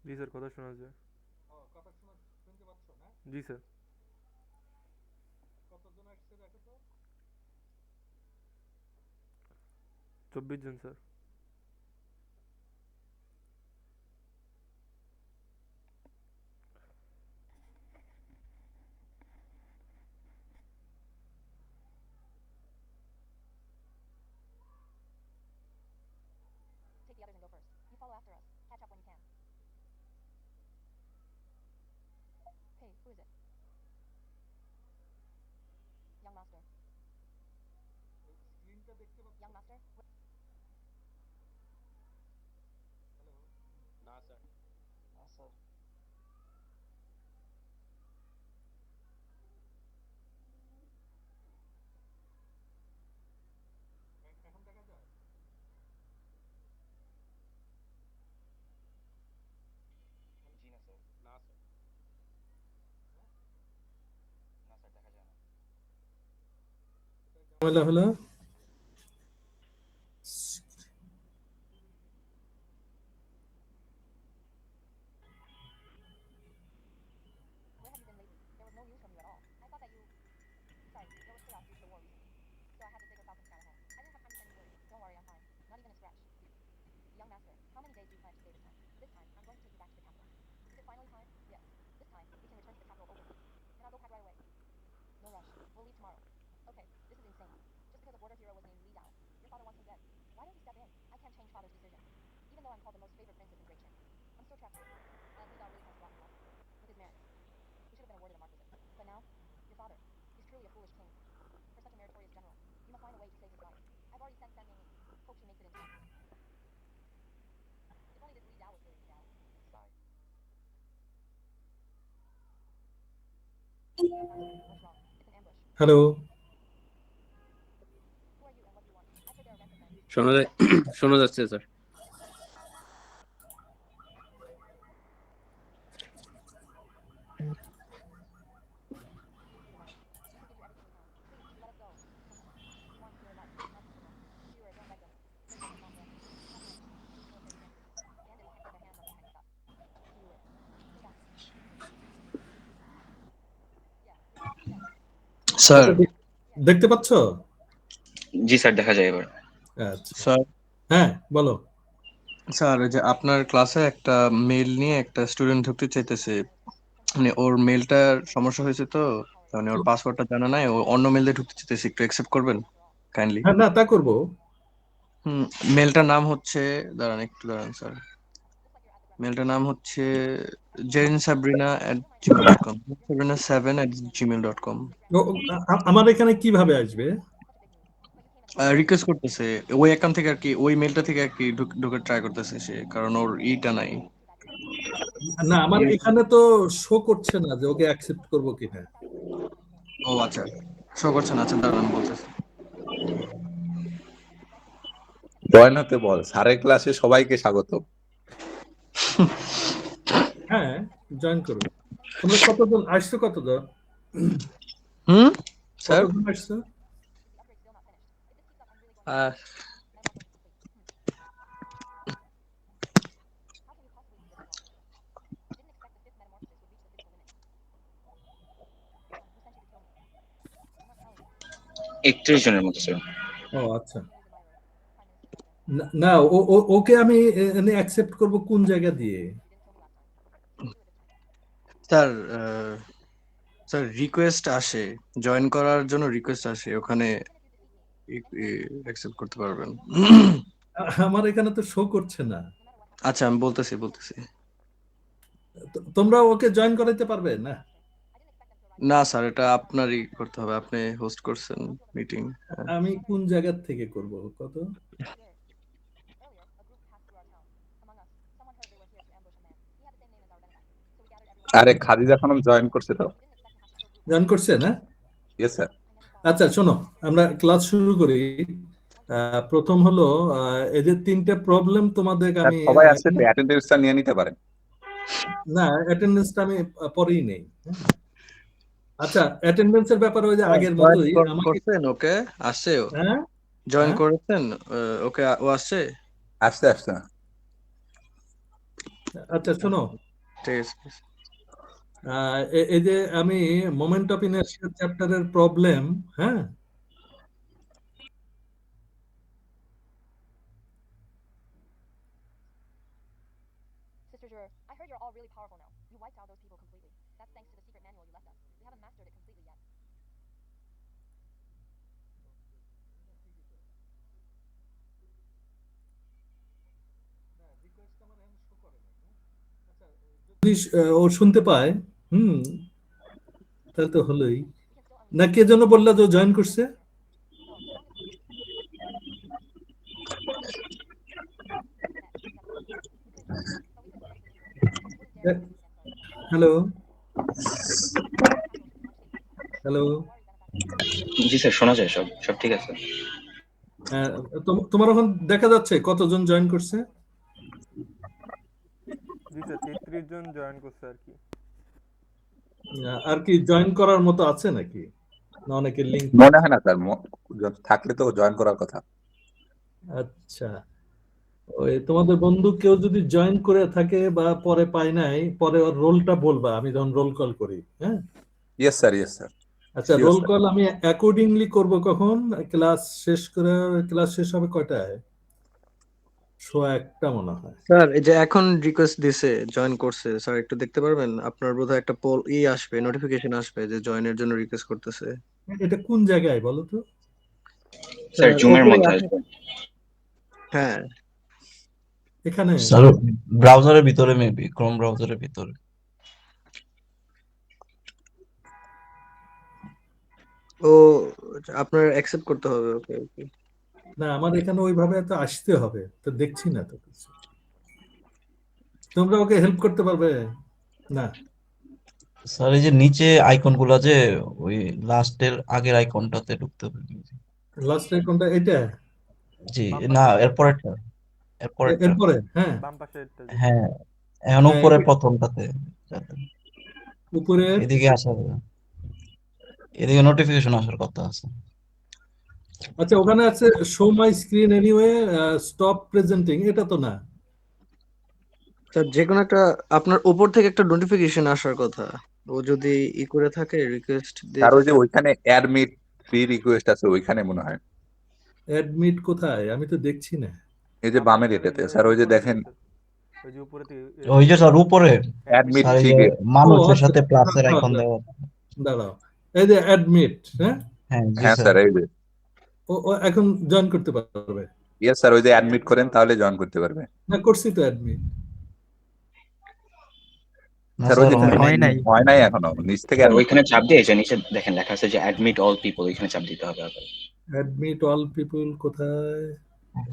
जी sir, কথা শোনা যায়। জি স্যার। 24 জন স্যার। হলো হলো হ্যালো শোনা যাচ্ছে স্যার। স্যার দেখতে পাচ্ছ? জি স্যার, দেখা যায় এবার। আচ্ছা স্যার হ্যাঁ বলো। স্যার ওই যে আপনার ক্লাসে একটা মেল নিয়ে একটা স্টুডেন্ট ঢুকতে চাইতেছে, মানে ওর মেলটার সমস্যা হয়েছে তো, মানে ওর পাসওয়ার্ডটা জানা নাই, ও অন্য মেল দিয়ে ঢুকতে চাইতেছে, একটু অ্যাকসেপ্ট করবেন কাইন্ডলি? হ্যাঁ না তা করবো। মেলটার নাম হচ্ছে, দাঁড়ান স্যার, মেলটার নাম হচ্ছে jerinsabrina@gmail.com, sabrina7@gmail.com। আমার এখানে কিভাবে আসবে? রিকোয়েস্ট করতেছে ওই অ্যাকাউন্ট থেকে আর কি, ওই মেলটা থেকে আর কি ঢুকে ট্রাই করতেছে সে, কারণ ওর ইটা নাই। না আমার এখানে তো শো করছে না যে ওকে অ্যাকসেপ্ট করবো কিনা। ও আচ্ছা, শো করছে না, আচ্ছা দাঁড়ান বলতেছি। জয়েন হতে বল, স্যারের ক্লাসে সবাইকে স্বাগত। হ্যাঁ জয়েন করো। তোমরা কতজন আসছো? কতজন স্যার কতজন আসছো? একত্রিশ জনের মতো স্যার। ও আচ্ছা। না ওকে আমি অ্যাকসেপ্ট করবো কোন জায়গা দিয়ে? স্যার স্যার রিকোয়েস্ট আসে, জয়েন করার জন্য রিকোয়েস্ট আসে, ওখানে অ্যাকসেপ্ট করতে পারবেন। আমার এখানে তো শো করছে না। আচ্ছা আমি বলতেছি। তোমরা ওকে জয়েন করাইতে পারবে না? না স্যার, এটা আপনারই করতে হবে, আপনি হোস্ট করছেন মিটিং। আমি কোন জায়গা থেকে করব কত? আরে খাদিজা খানম জয়েন করছে তো। জয়েন করছে না? Yes sir. আচ্ছা শোনো, আমরা ক্লাস শুরু করি। প্রথম হলো এই যে তিনটে প্রবলেম তোমাদের স্যার আমি সবাই আসছে তো অ্যাটেন্ডেন্সটা নিয়ে নিতে পারেন। না অ্যাটেন্ডেন্সটা আমি পরেই নেই। হ্যাঁ? আচ্ছা অ্যাটেন্ডেন্সের ব্যাপারে ওই যে আগের জয়েন মতোই আমাকে করছেন ওকে? আসছে ও? হ্যাঁ জয়েন হ্যাঁ করেছেন? ওকে ও আসছে? আসতে আসতে আচ্ছা শোনো, ঠিক আছে। এই যে আমি মোমেন্ট অফ ইনার্শিয়া চ্যাপ্টারের প্রবলেম, হ্যাঁ Sister Juror, I heard you're all really powerful now. You wiped out those people completely. That's thanks to the secret manual you left us. We haven't mastered it completely yet. যদি ও শুনতে পায়, হুম, তাহলে তো হলোই। We can still unleash না কে যেন বললা যে জয়েন করছে? no, as long as hello hello, জি স্যার, শোনা যায়, সব সব ঠিক আছে। তোমার এখন দেখা যাচ্ছে কতজন জয়েন করছে? জি স্যার 33 জন জয়েন করছে আর কি। আর কি জয়েন করার মতো আছে নাকি, না অনেকের লিংক? মনে হয় না স্যার, থাকলে তো জয়েন করার কথা। আচ্ছা, ওই তোমাদের বন্ধু কেউ যদি জয়েন করে থাকে বা পরে পায় নাই, পরে ওর রোলটা বলবা, আমি যখন রোল কল করি। হ্যাঁ ইয়েস স্যার, ইয়েস স্যার। আচ্ছা, Sure, রোল sir. কল আমি অ্যাকর্ডিংলি করব কখন? ক্লাস শেষ করে, ক্লাস শেষ হবে কয়টায়? 1:15 মনে হয়। স্যার এই যে এখন রিকোয়েস্ট দিছে, জয়েন করছে, স্যার একটু দেখতে পারবেন? আপনার বোধহয় একটা পোল আসবে, নোটিফিকেশন আসবে যে জয়েনের জন্য রিকোয়েস্ট করতেছে। এটা কোন জায়গায় বলো তো? স্যার জুমের ওপরে মধ্যে আসবে। আসবে। হ্যাঁ এখানে স্যার ব্রাউজারের ভিতরে, মেবি ক্রোম ব্রাউজারের ভিতরে। ও আপনার অ্যাকসেপ্ট করতে হবে। ওকে ওকে। না, আমার এখানে ওইভাবে তো আসতে হবে, তো দেখছি না তো কিছু। তোমরা ওকে হেল্প করতে পারবে না? স্যার এই যে নিচে আইকন গুলা, যে ওই লাস্টের আগের আইকনটাতে ঢুকতে হবে। লাস্টের কোনটা? এটা? জি, বাম না পাশে এরপরেরটা, এরপরেরটা। এরপরে? হ্যাঁ বাম পাশেরটা জি। হ্যাঁ, এখন হ্যাঁ, উপরে প্রথমটাতে উপরে। এদিকে আসার, এদিকে নোটিফিকেশন আসার কথা আছে। আচ্ছা, ওখানে আছে শো মাই স্ক্রিন এনিওয়ে, স্টপ প্রেজেন্টিং, এটা তো না? স্যার যে কোনো একটা আপনার উপর থেকে একটা নোটিফিকেশন আসার কথা। ও যদি করে থাকে, রিকোয়েস্ট দিয়ে স্যার ওই যে থাকে। ওইখানে অ্যাডমিট ফ্রি রিকোয়েস্ট আছে, ওইখানে মনে হয়। অ্যাডমিট কোথায়? আমি তো দেখছি না। এই যে বামের এটাতে স্যার, ওই যে উপরে দেখেন ওই যে উপরে ওই যে স্যার উপরে, অ্যাডমিট স্যার এই ফ্রি যে গেট। মানুষের আচ্ছা, সাথে প্লাসের দাঁড়াও, আইকন দেওয়া। দাঁড়াও, এই যে অ্যাডমিট, হ্যাঁ হ্যাঁ জি হ্যাঁ স্যার। স্যার, এই যে ও এখন জয়েন করতে পারবে? ইয়েস স্যার, ওই যে অ্যাডমিট করেন তাহলে জয়েন করতে পারবে। না, করছি তো অ্যাডমিট। না স্যার ওই স্যার যে হয় নাই। হয় নাই এখনো, নিচ থেকে স্যার admit ওইখানে চাপ দিয়ে এই যে নিচে দেখেন লেখা আছে যে অ্যাডমিট অল পিপল, ওইখানে চাপ দিতে হবে আবার। অ্যাডমিট অল পিপল কোথায়?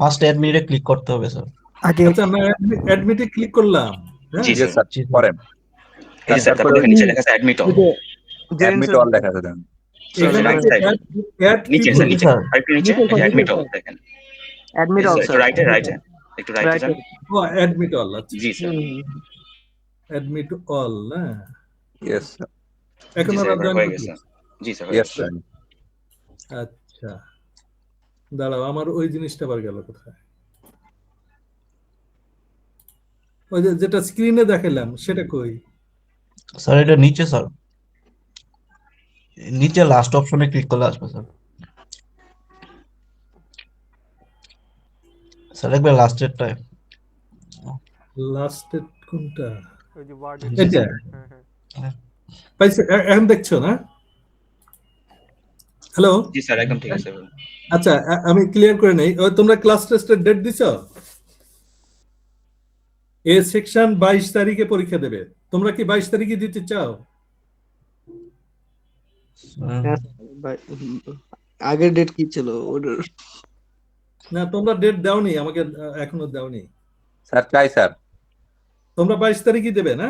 ফার্স্ট অ্যাডমিটে ক্লিক করতে হবে স্যার। আচ্ছা, না অ্যাডমিটে ক্লিক করলাম। হ্যাঁ জি ইয়েস স্যার, স্যার, জি স্যার। করেন। এই যে স্যার, তারপরে তারপর দেখেন নিচে লেখা আছে অ্যাডমিট অল। এই যে অ্যাডমিট অল দেখা আছে দেন। এখানে রাইট কি সাইড অ্যাড নিচে পিপল? স্যার, নিচে স্যার। আরেকটু নিচে, এই যে অ্যাডমিট অল দেখেন। অ্যাডমিট Yes, অল sir, একটু স্যার। রাইটে রাইটে একটু রাইটে যান। ও অ্যাডমিট অল, আচ্ছা জি স্যার, অ্যাডমিট অল না? ইয়েস স্যার, এখন জি স্যার, ওরা এবার জয়েন হয়ে করতে? গেছে। জি স্যার, হয়ে ইয়েস গেছে। স্যার। আচ্ছা, দাঁড়াও, আমার ওই জিনিসটা আবার গেল কোথায়? ওই যে যেটা স্ক্রিনে দেখালাম সেটা কই? স্যার এটা নিচে স্যার, নিচে লাস্ট অপশনে ক্লিক করলে আসবে স্যার। স্যার একবার লাস্টেরটায়। লাস্টের কোনটা? ওই যে ওয়ার্ড জি এটা? স্যার। হ্যাঁ হ্যাঁ হ্যাঁ। পাইছে? এখন দেখছো না? হ্যালো? জি স্যার, একদম ঠিক আছে। আচ্ছা, আমি ক্লিয়ার করে নেই। তোমরা ক্লাস টেস্টের ডেট দিছো? এ সেকশন 22 তারিখে পরীক্ষা দেবে। তোমরা কি 22 তারিখে দিতে চাও? হ্যাঁ, ভাই, আগের ডেট কি ছিল ওটার? না, তোমরা ডেট দাওনি আমাকে, এখনো দাওনি। স্যার চাই স্যার। তোমরা 22 তারিখই দেবে না?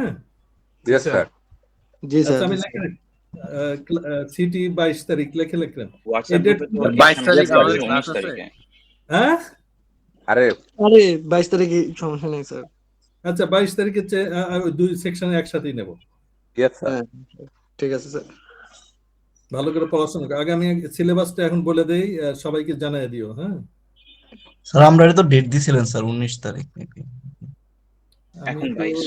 Yes sir. জি স্যার। আচ্ছা, আমি লিখে সিটি 22 তারিখ লিখে লিখলাম। এই হোয়াটসঅ্যাপ ডেট গ্রুপে তো 22 notification তারিখ আসছে আমাদের 19 ক্লাস আছে। তারিখে। হ্যাঁ আরে আরে 22 তারিখে সমস্যা নেই স্যার। আচ্ছা 22 তারিখে ওই দুই সেকশনে একসাথেই নেব। Yes sir. হ্যাঁ ঠিক আছে স্যার। ভালো করে পড়াশোনা করো। আগে আমি সিলেবাসটা এখন বলে দেই, সবাইকে জানিয়ে দিও। হ্যাঁ স্যার আমরা এটা তো ডেট দিছিলেন স্যার 19 তারিখ নাকি? আমি এখন তো 22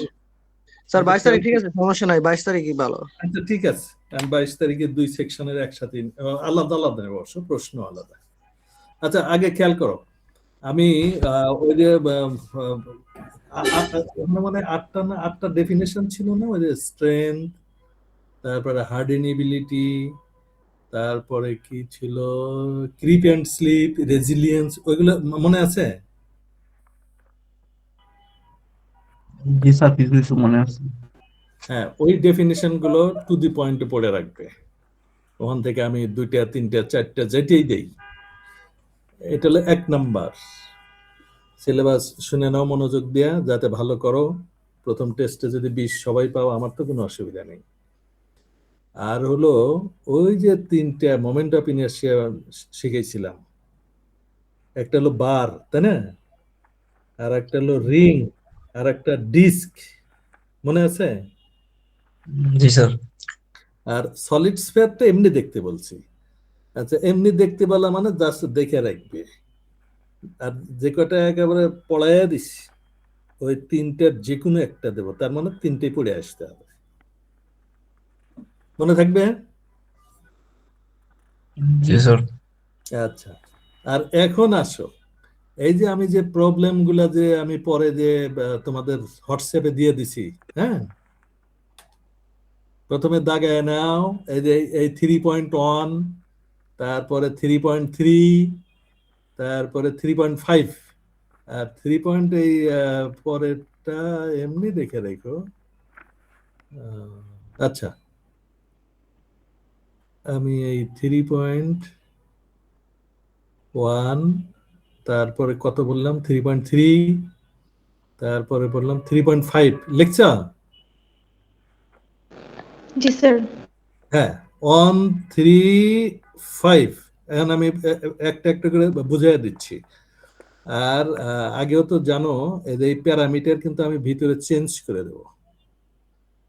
স্যার আমি তো 22 তারিখ ঠিক আছে, সমস্যা নাই, 22 তারিখই ভালো। আচ্ছা ঠিক আছে, আমি 22 তারিখে দুই সেকশনের একসাথে আলাদা আলাদা নেব, অবশ্য প্রশ্ন আলাদা। আচ্ছা আগে খেয়াল করো, আমি ওই যে মানে আটটা ডেফিনেশন ছিল না, ওই যে স্ট্রেংথ, তারপরে হার্ডেনিবিলিটি, তারপরে কি ছিল, ক্রিপ অ্যান্ড স্লিপ, রেজিলিয়েন্স, ওইগুলো মনে আছে? জি স্যার কিছু কিছু মনে আছে। হ্যাঁ ওই ডেফিনেশন গুলো টু দি পয়েন্টে পড়ে রাখবে। ওখান থেকে আমি 2টা 3টা 4টা যেটাই দেই, এটা হলো 1 নাম্বার। সিলেবাস শুনে নাও মনোযোগ দিয়া, যাতে ভালো করো। প্রথম টেস্টে যদি 20 সবাই পাও আমার তো কোনো অসুবিধা নেই। আর হলো ওই যে 3টা মোমেন্ট অফ ইনার্শিয়া শিখেছিলাম, একটা হলো বার, তাই না, আর একটা হলো রিং, আর একটা ডিস্ক, মনে আছে? জি স্যার। আর সলিড স্ফিয়ারটা এমনি দেখতে বলছি। আচ্ছা এমনি দেখতে বলা মানে জাস্ট দেখে রাখবে। আর যে কটা একেবারে পড়াইয়া দিস, ওই 3টার যে কোনো একটা দেবো, তার মানে 3টে পড়ে আসতে হবে, মনে থাকবে? জি স্যার। আচ্ছা আর এখন আসো, এই যে আমি যে প্রবলেম গুলা যে আমি পরে যে তোমাদের হোয়াটসঅ্যাপে দিয়ে দিছি, হ্যাঁ প্রথমে দাগায় নাও, এই যে এই 3.1, তারপরে 3.3, তারপরে 3.5, আর 3 পয়েন্ট এই পরেরটা এমনি দেখে রেখো। আচ্ছা আমি এই 3.1, তারপরে কত বললাম 3.3, তারপরে বললাম 3.5 লিখছ? জি স্যার। হ্যাঁ 1 3 5, এখন আমি একটা একটা করে বুঝিয়ে দিচ্ছি। আর আগেও তো জানো এই প্যারামিটার কিন্তু আমি ভিতরে চেঞ্জ করে দেব,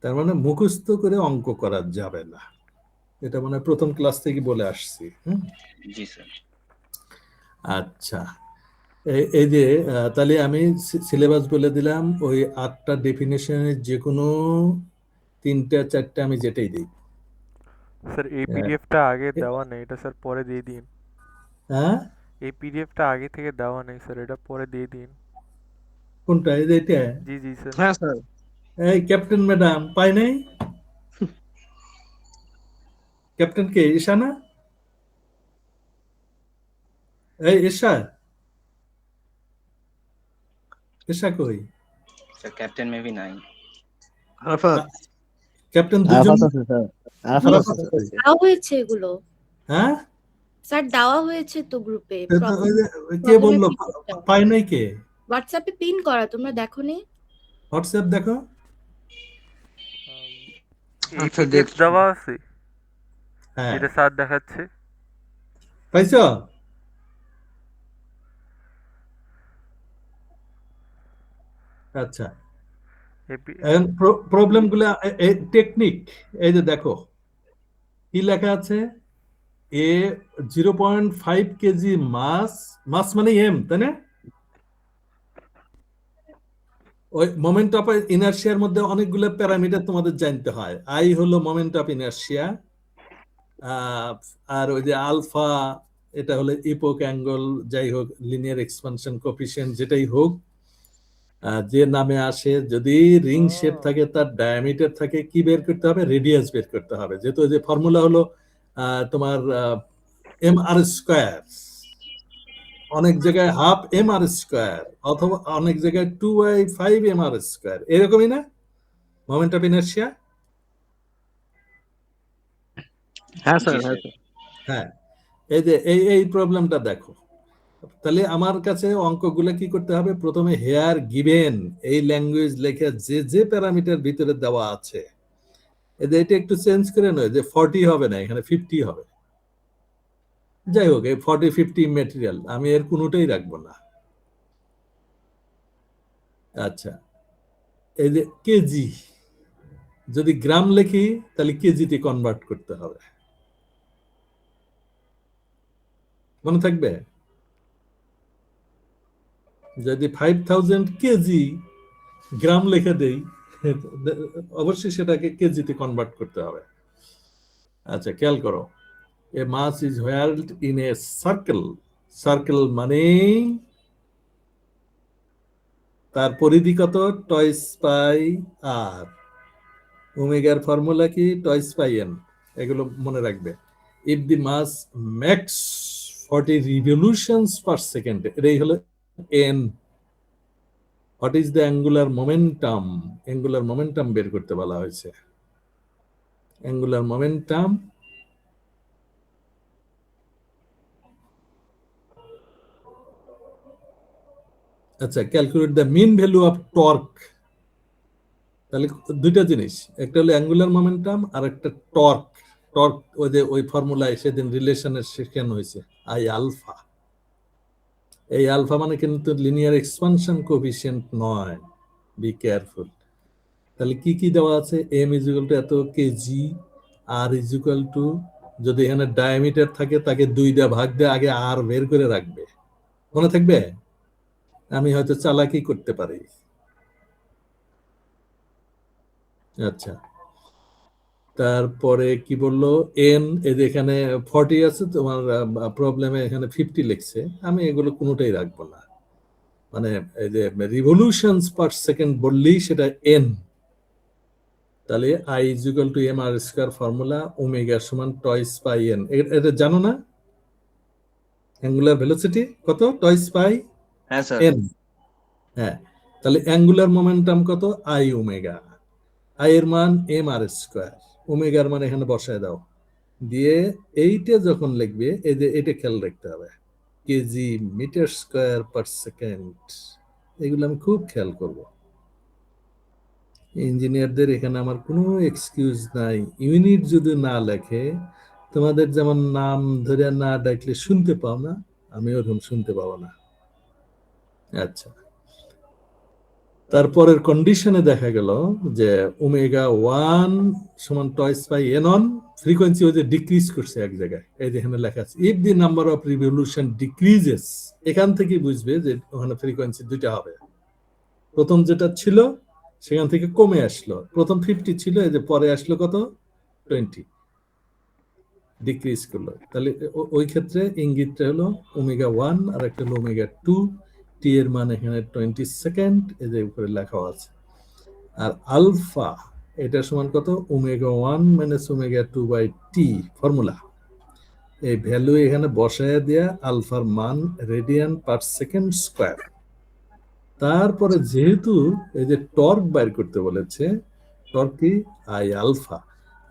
তার মানে মুখস্থ করে অঙ্ক করা যাবে না, এটা মানে প্রথম ক্লাস থেকে বলে আসছি। জি স্যার। আচ্ছা এই যে তাহলে আমি সিলেবাস বলে দিলাম, ওই 8টা ডেফিনেশনের যে কোনো 3টা 4টা আমি যেটাই দিই। স্যার এই পিডিএফটা আগে দেওয়া নেই, এটা স্যার পরে দিয়ে দিন। হ্যাঁ এই পিডিএফটা আগে থেকে দেওয়া নেই স্যার, এটা পরে দিয়ে দিন। কোনটা? এই যে এটা? জি জি স্যার। হ্যাঁ স্যার। এই ক্যাপ্টেন ম্যাডাম পাই নাই? ক্যাপ্টেন কে, ঈশা না? এই ঈশা, ঈশা কই? স্যার ক্যাপ্টেন মেবি নাই। আরাফাত। ক্যাপ্টেন দুজন আছে স্যার। আরাফাত আছে। দেওয়া হয়েছে এগুলো হ্যাঁ স্যার, দেওয়া হয়েছে তো গ্রুপে। ওই যে কে বললো পাই নাই? কে? হোয়াটসঅ্যাপে পিন করা, তোমরা দেখোনি? হোয়াটসঅ্যাপ দেখো। এই পিডিএফ দেওয়া আছে, হ্যাঁ যেটা স্যার দেখাচ্ছে। পাইছো? আচ্ছা এখন প্রবলেম গুলা টেকনিক, এই যে দেখো কি লেখা আছে, এ 0.5 কেজি মাস, মাস মানে এম, তাই না? ওই মোমেন্ট অফ ইনার্শিয়ার মধ্যে অনেকগুলো প্যারামিটার তোমাদের জানতে হয়। আই হলো মোমেন্ট অফ ইনার্শিয়া, আর ওই যে আলফা এটা হলো ইপোক অ্যাঙ্গেল, যাই হোক লিনিয়ার এক্সপানশন কোএফিসিয়েন্ট যেটাই হোক, যে নামে আসে, যদি রিং শেপ থাকে তার ডায়ামিটার থাকে, কি বের করতে হবে? রেডিয়াস বের করতে হবে। যেহেতু যে ফর্মুলা হলো তোমার এম আর স্কোয়ার, অনেক জায়গায় হাফ এম আর স্কোয়ার, অথবা অনেক জায়গায় 2/5 এম আর স্কোয়ার, এরকমই না মোমেন্ট অফ ইনার্শিয়া? হ্যাঁ স্যার। হ্যাঁ হ্যাঁ এই যে এই প্রবলেমটা দেখো, তাহলে আমার কাছে অঙ্কগুলো কি করতে হবে? প্রথমে হেয়ার গিভেন এই ল্যাঙ্গুয়েজ লেখা যে যে প্যারামিটার ভিতরে দেওয়া আছে, এটা একটু চেঞ্জ করে নয় যে 40 হবে না, এখানে 50 হবে। যাই হোক, এই 40-50 মেটেরিয়াল আমি এর কোনোটাই রাখবো না। আচ্ছা, এই যে কেজি, যদি গ্রাম লিখি তাহলে কেজিতে কনভার্ট করতে হবে, মনে থাকবে? যদি 5000 কেজি গ্রাম লিখে দেই, অবশ্যই সেটাকে কেজিতে কনভার্ট করতে হবে। আচ্ছা, খেয়াল করো, a mass is held in a circle. Circle মানে তার পরিধি কত? Twice pi r. ওমেগার ফর্মুলা কি? Twice pi n. এগুলো মনে রাখবে। If the mass makes 40 revolutions per second, এটাই হলো n. What is the angular momentum? Angular momentum বের করতে বলা হয়েছে। অ্যাঙ্গুলার মোমেন্টাম আচ্ছা, calculate the mean value of torque. তাহলে দুইটা জিনিস, একটা হলো অ্যাঙ্গুলার মোমেন্টাম আর একটা টর্ক। টর্ক ওই যে ওই ফর্মুলায় সেদিন রিলেশনের শেখানো হয়েছে, আই আলফা। এই আলফা মানে কিন্তু লিনিয়ার এক্সপানশন কোএফিসিয়েন্ট নয়, বি কেয়ারফুল। তাহলে কি কি দেওয়া আছে? এম ইজ ইকুয়াল টু এত KG, R is equal to, যদি এখানে ডায়ামিটার থাকে তাকে 2 দিয়ে ভাগ দিয়ে আগে আর বের করে রাখবে, মনে থাকবে? আমি হয়তো চালাকি করতে পারি। আচ্ছা, তারপরে কি বললো? এন, এই যে এখানে 40 আছে, তোমার প্রবলেমে এখানে 50 লিখছে, আমি এগুলো কোনোটাই রাখবো না। মানে এই যে রিভলিউশনস পার সেকেন্ড বললেই সেটা এন। তাহলে I is equal to M R square formula, omega সমান টয়েস পাই এন। এটা জানো না? অ্যাঙ্গুলার ভেলোসিটি কত? টয়েস পাই হ্যাঁ স্যার। এন। হ্যাঁ, তাহলে অ্যাঙ্গুলার মোমেন্টাম কত? I omega. আই এর মান এম আর স্কয়ার, ওমেগার মান এখানে বসায় দাও, দিয়ে এইটা যখন লিখবে, এই যে এটা খেয়াল রাখতে হবে, KG metre square per second. এগুলো আমি খুব খেয়াল করব। ইঞ্জিনিয়ারদের এখানে আমার কোনো এক্সকিউজ নাই। ইউনিট যদি না লেখে, তোমাদের যেমন নাম ধরে না ডাকলে শুনতে পাও না, আমি ওরকম শুনতে পাবো না। আচ্ছা, তারপরের কন্ডিশনে দেখা গেল যে ওমেগা 1 সমান twice pi N on, frequency ওই যে ডিক্রিজ করছে এক জায়গায়, এই যে এখানে লেখা আছে if the number of revolution decreases. এখান থেকে বুঝবে যে ওখানে ফ্রিকোয়েন্সি দুইটা হবে। প্রথম যেটা ছিল সেখান থেকে কমে আসলো, প্রথম 50 ছিল, এই যে পরে আসলো কত? 20, ডিক্রিজ করলো। তাহলে ওই ক্ষেত্রে ইঙ্গিতটা হলো ওমেগা 1 আর একটা হলো ওমেগা 2। টি এর মান এখানে 20 সেকেন্ড, এই যে উপরে লেখা আছে। আর আলফা এটা সমান কত? Omega 1 minus omega 2 by T formula. এই ভ্যালু এখানে বসায় দেয়া, আলফার মান রেডিয়ান পার সেকেন্ড স্কয়ার। তারপরে যেহেতু এই যে টর্ক বের করতে বলেছে, টর্ক কি? I alpha.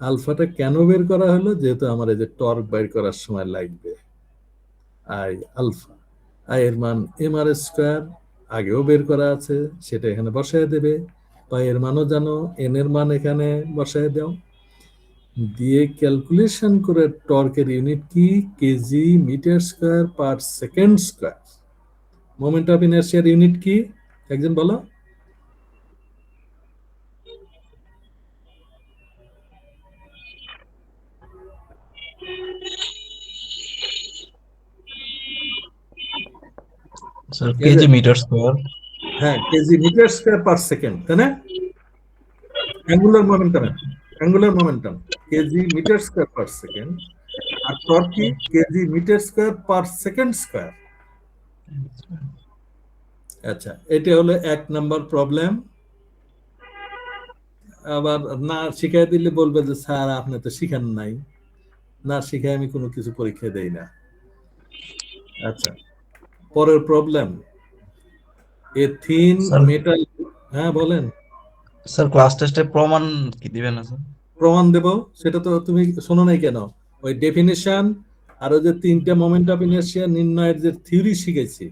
আলফাটা কেন বের করা হলো? যেহেতু আমার এই যে টর্ক বের করার সময় লাগবে, আই আলফা। আই এর মান এম আর স্কয়ার, আগেও বের করা আছে, সেটা এখানে বসায় দেবে। পাই এর মানও জানো, এন এর মান এখানে বসায় দাও, দিয়ে ক্যালকুলেশন করে টর্কের ইউনিট কি? Kg metre square per second square. Moment of ইনার্শিয়ার ইউনিট কি? একজন বলো। Sir kg metre square. হ্যাঁ, kg metre square per second, তাই না? Angular momentum kg metre square per second, আর টর্ক কি? Kg metre square per second square. আচ্ছা, এটা হলো 1 নাম্বার প্রবলেম। আবার না শিখাই দিলে বলবে যে স্যার আপনি তো শিখান নাই। না শিখাই আমি কোনো কিছু পরীক্ষা দেই না। আচ্ছা, পরের প্রবলেম, এ থিন মেটাল। হ্যাঁ বলেন। স্যার ক্লাস টেস্টে প্রমাণ কি দিবেন না স্যার? প্রমাণ দেব, সেটা তো তুমি শোনো নাই কেন? ওই ডেফিনিশন আর ওই যে 3টা মোমেন্ট অফ ইনার্শিয়া নির্ণয়ের যে থিওরি শিখেছি,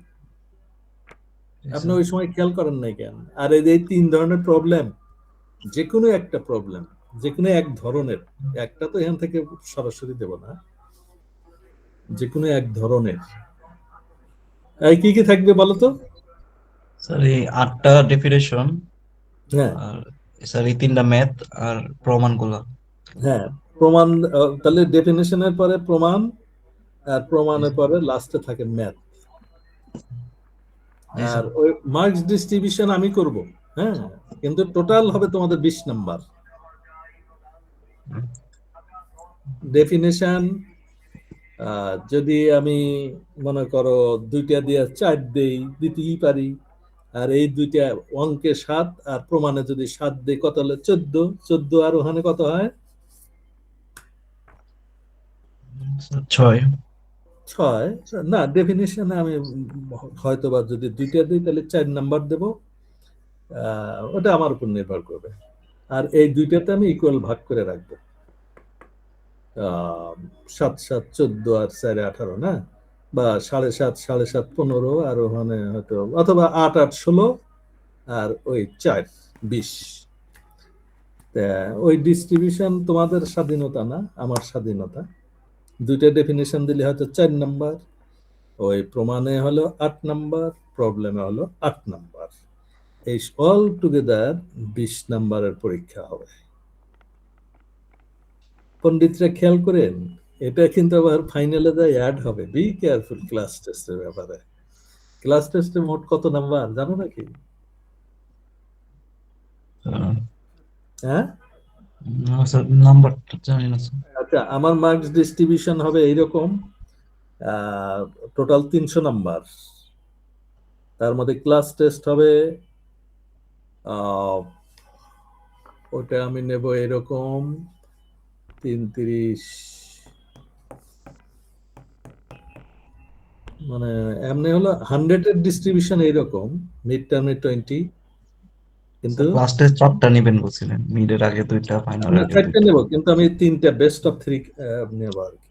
আপনি ওই সময় খেয়াল করেন নাই কেন? আর এই যে 3 ধরনের প্রবলেম, যে কোনো একটা প্রবলেম, যে কোনো এক ধরনের, একটা তো এখান থেকে সরাসরি দেব না, যে কোনো এক ধরনের। এই কি কি থাকবে বলো তো? স্যার এই 8টা ডেফিনেশন হ্যাঁ আর স্যার এই 3টা ম্যাথ আর প্রমাণগুলো। হ্যাঁ, প্রমাণ। তাহলে ডেফিনেশনের পরে প্রমাণ, আর প্রমাণের পরে লাস্টে থাকে ম্যাথ। জি আর স্যার। ওই মার্কস ডিস্ট্রিবিউশন আমি করব। হ্যাঁ, কিন্তু টোটাল হবে তোমাদের 20 নাম্বার। ডেফিনেশন যদি আমি মনে করো 2টা দিয়ে 4 দেই, দিতেই পারি। আর এই 2টা অঙ্কে 7 আর প্রমাণে যদি 7 দেই, কত হলো? 14। 14 আর ওখানে কত হয়? 6। 6। না, ডেফিনেশনে আমি হয়তো বা যদি 2টা দিই তাহলে 4 নাম্বার দেব। ওটা আমার উপর নির্ভর করবে। আর এই 2টাতে আমি ইকুয়াল ভাগ করে রাখবো। 7 7 14 আর 4 18 না, বা 7.5 7.5 15, আর ওখানে হয়তো অথবা 8 8 16 আর ওই 4 20। ওই ডিস্ট্রিবিউশন তোমাদের স্বাধীনতা না, আমার স্বাধীনতা। 2টা ডেফিনেশন দিলে হয়তো 4 নাম্বার, ওই প্রমাণে হলো 8 নাম্বার, প্রবলেমে হলো 8 নাম্বার। এই অল টুগেদার 20 নাম্বারের পরীক্ষা হবে। পণ্ডিতরা খেয়াল করেন, এটা কিন্তু আবার ফাইনালে যায় অ্যাড হবে। বি কেয়ারফুল ক্লাস টেস্টের ব্যাপারে। ক্লাস টেস্টে মোট কত নাম্বার জানো নাকি? হ্যাঁ, না স্যার, নাম্বারটা জানি না স্যার। আচ্ছা, আমার মার্কস ডিস্ট্রিবিউশন হবে এইরকম। Total 300 number. তার মধ্যে ক্লাস টেস্ট হবে, ওটা আমি নেব এরকম 3 30, মানে এমনি হলো 100 এর ডিস্ট্রিবিউশন এইরকম। মিড টার্মে 20, কিন্তু ক্লাস টেস্ট 4টা নেবেন বলছিলেন, মিডের আগে 2টা, ফাইনালের না, আগে 4টে 2টা। নেব, কিন্তু আমি 3টা বেস্ট অফ 3 নেব আর কি।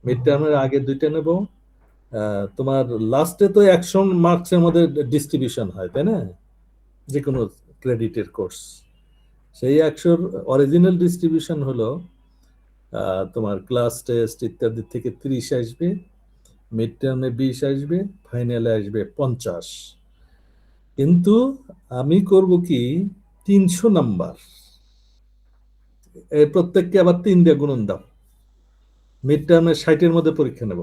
মিড টার্মের আগে 2টা নেব। তোমার লাস্টে তো 100 মার্কসের মধ্যে ডিস্ট্রিবিউশন হয়, তাই না? যে কোনো ক্রেডিটের কোর্স। সেই 100-র অরিজিনাল ডিস্ট্রিবিউশন হলো তোমার ক্লাস টেস্ট ইত্যাদি থেকে 30 আসবে, মিড টার্মে 20 আসবে, ফাইনালে আসবে 50। কিন্তু আমি করব কি, 300 নাম্বার প্রত্যেককে আবার 3 দিয়ে গুণন দাও। মিড টার্মে 60-এর মধ্যে পরীক্ষা নেব।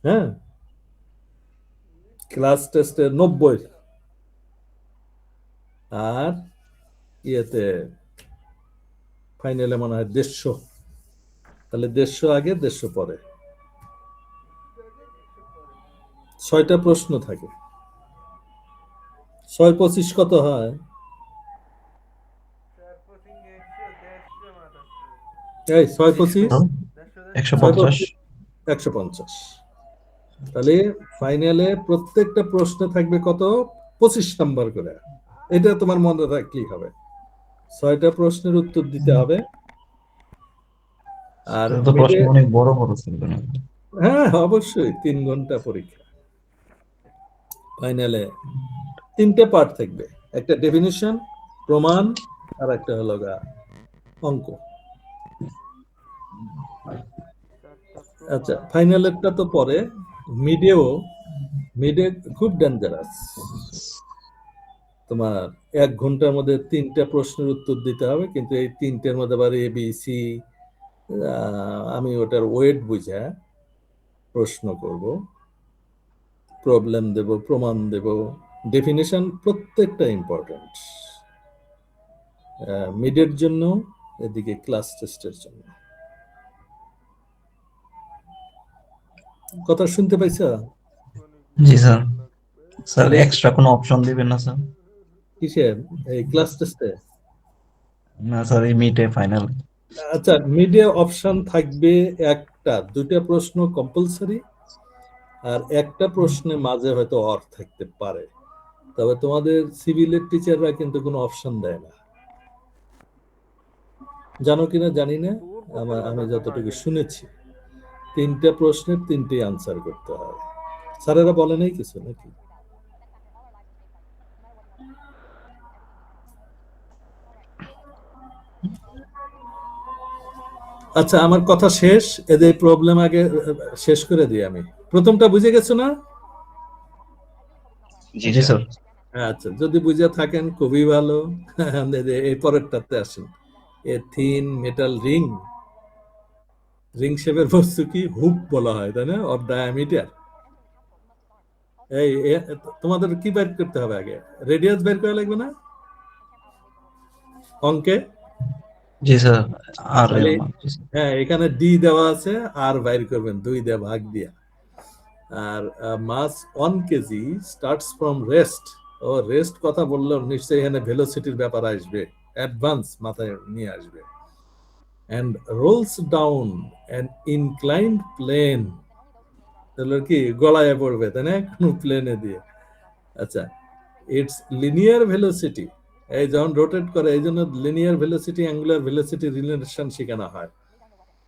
হ্যাঁ, ক্লাস টেস্টে 90, আর ইয়েতে ফাইনালে মনে হয় 150। তাহলে 150 আগে 150 পরে। 6টা প্রশ্ন থাকে। 6 25 কত হয়? এই 6 25, 150। 150। তাহলে ফাইনালে প্রত্যেকটা প্রশ্নে থাকবে কত? 25 নাম্বার করে। এটা তোমার মনে রাখলেই হবে। 6টা প্রশ্নের উত্তর দিতে হবে। আর তো প্রশ্ন মিডে, অনেক বড় বড় ছিল না? হ্যাঁ অবশ্যই 3 ঘন্টা পরীক্ষা। ফাইনালে 3টে পার্ট থাকবে, একটা ডেফিনিশন, প্রমাণ, আর একটা হলো অঙ্ক। আচ্ছা, ফাইনালেরটা তো পরে। মিডে খুব ডেঞ্জারাস। তোমার 1 ঘন্টার মধ্যে 3টা প্রশ্নের উত্তর দিতে হবে, কিন্তু এই 3টের মধ্যে আবার এ বি সি, আমি ওটার ওয়েট বুঝা প্রশ্ন করব, প্রবলেম দেব, প্রমাণ দেব, ডেফিনেশন প্রত্যেকটা ইম্পর্টেন্ট মিডের জন্য, এদিকে ক্লাস টেস্টের জন্য। কথা শুনতে পাইছো? জি স্যার। স্যার তাহলে এক্সট্রা কোনো অপশন দিবেন না স্যার? কিসে? এই ক্লাস টেস্টে? না স্যার, এই মিডে ফাইনাল। আচ্ছা, মিডিয়া অপশন থাকবে একটা, 2টা প্রশ্ন কম্পালসারি, আর একটা প্রশ্নে মাঝে হয়তো অর থাকতে পারে। তবে তোমাদের সিভিলের টিচাররা কিন্তু কোনো অপশন দেয় না, জানো কিনা জানি না। আমি যতটুকু শুনেছি, 3টা প্রশ্নের 3টি আনসার করতে হয়। স্যারেরা বলে নাই কিছু নাকি? আচ্ছা, আমার কথা শেষ। এদের প্রবলেম আগে শেষ করে দিই আমি। প্রথমটা বুঝে গেছো না? জি জি স্যার। স্যার। আচ্ছা, যদি বুঝে থাকেন খুবই ভালো। এই পরেরটাতে আসেন। এ থিন মেটাল রিং, রিং শেপের বস্তু কি হুপ বলা হয়, তাই না? Or diameter. এই তোমাদের কি বের করতে হবে আগে? রেডিয়াস বের করা লাগবে না অঙ্কে? জি স্যার। আর তাহলে এর মান, জি স্যার। হ্যাঁ, এখানে ডি দেওয়া আছে, আর বাইর করবেন 2 দিয়ে ভাগ দিয়া। আর mass 1 KG starts from rest. ও রেস্ট কথা বললো, নিশ্চয়ই এখানে ভেলোসিটির ব্যাপার আসবে, অ্যাডভান্স মাথায় নিয়ে আসবে। and rolls down an inclined plane, তাহলে কি গলায় পড়বে, তাই না? কোন প্লেনে দিয়ে। আচ্ছা, ইটস লিনিয়ার ভেলোসিটি, এই যখন রোটেট করে এই জন্য linear velocity angular velocity relation শেখানো হয়।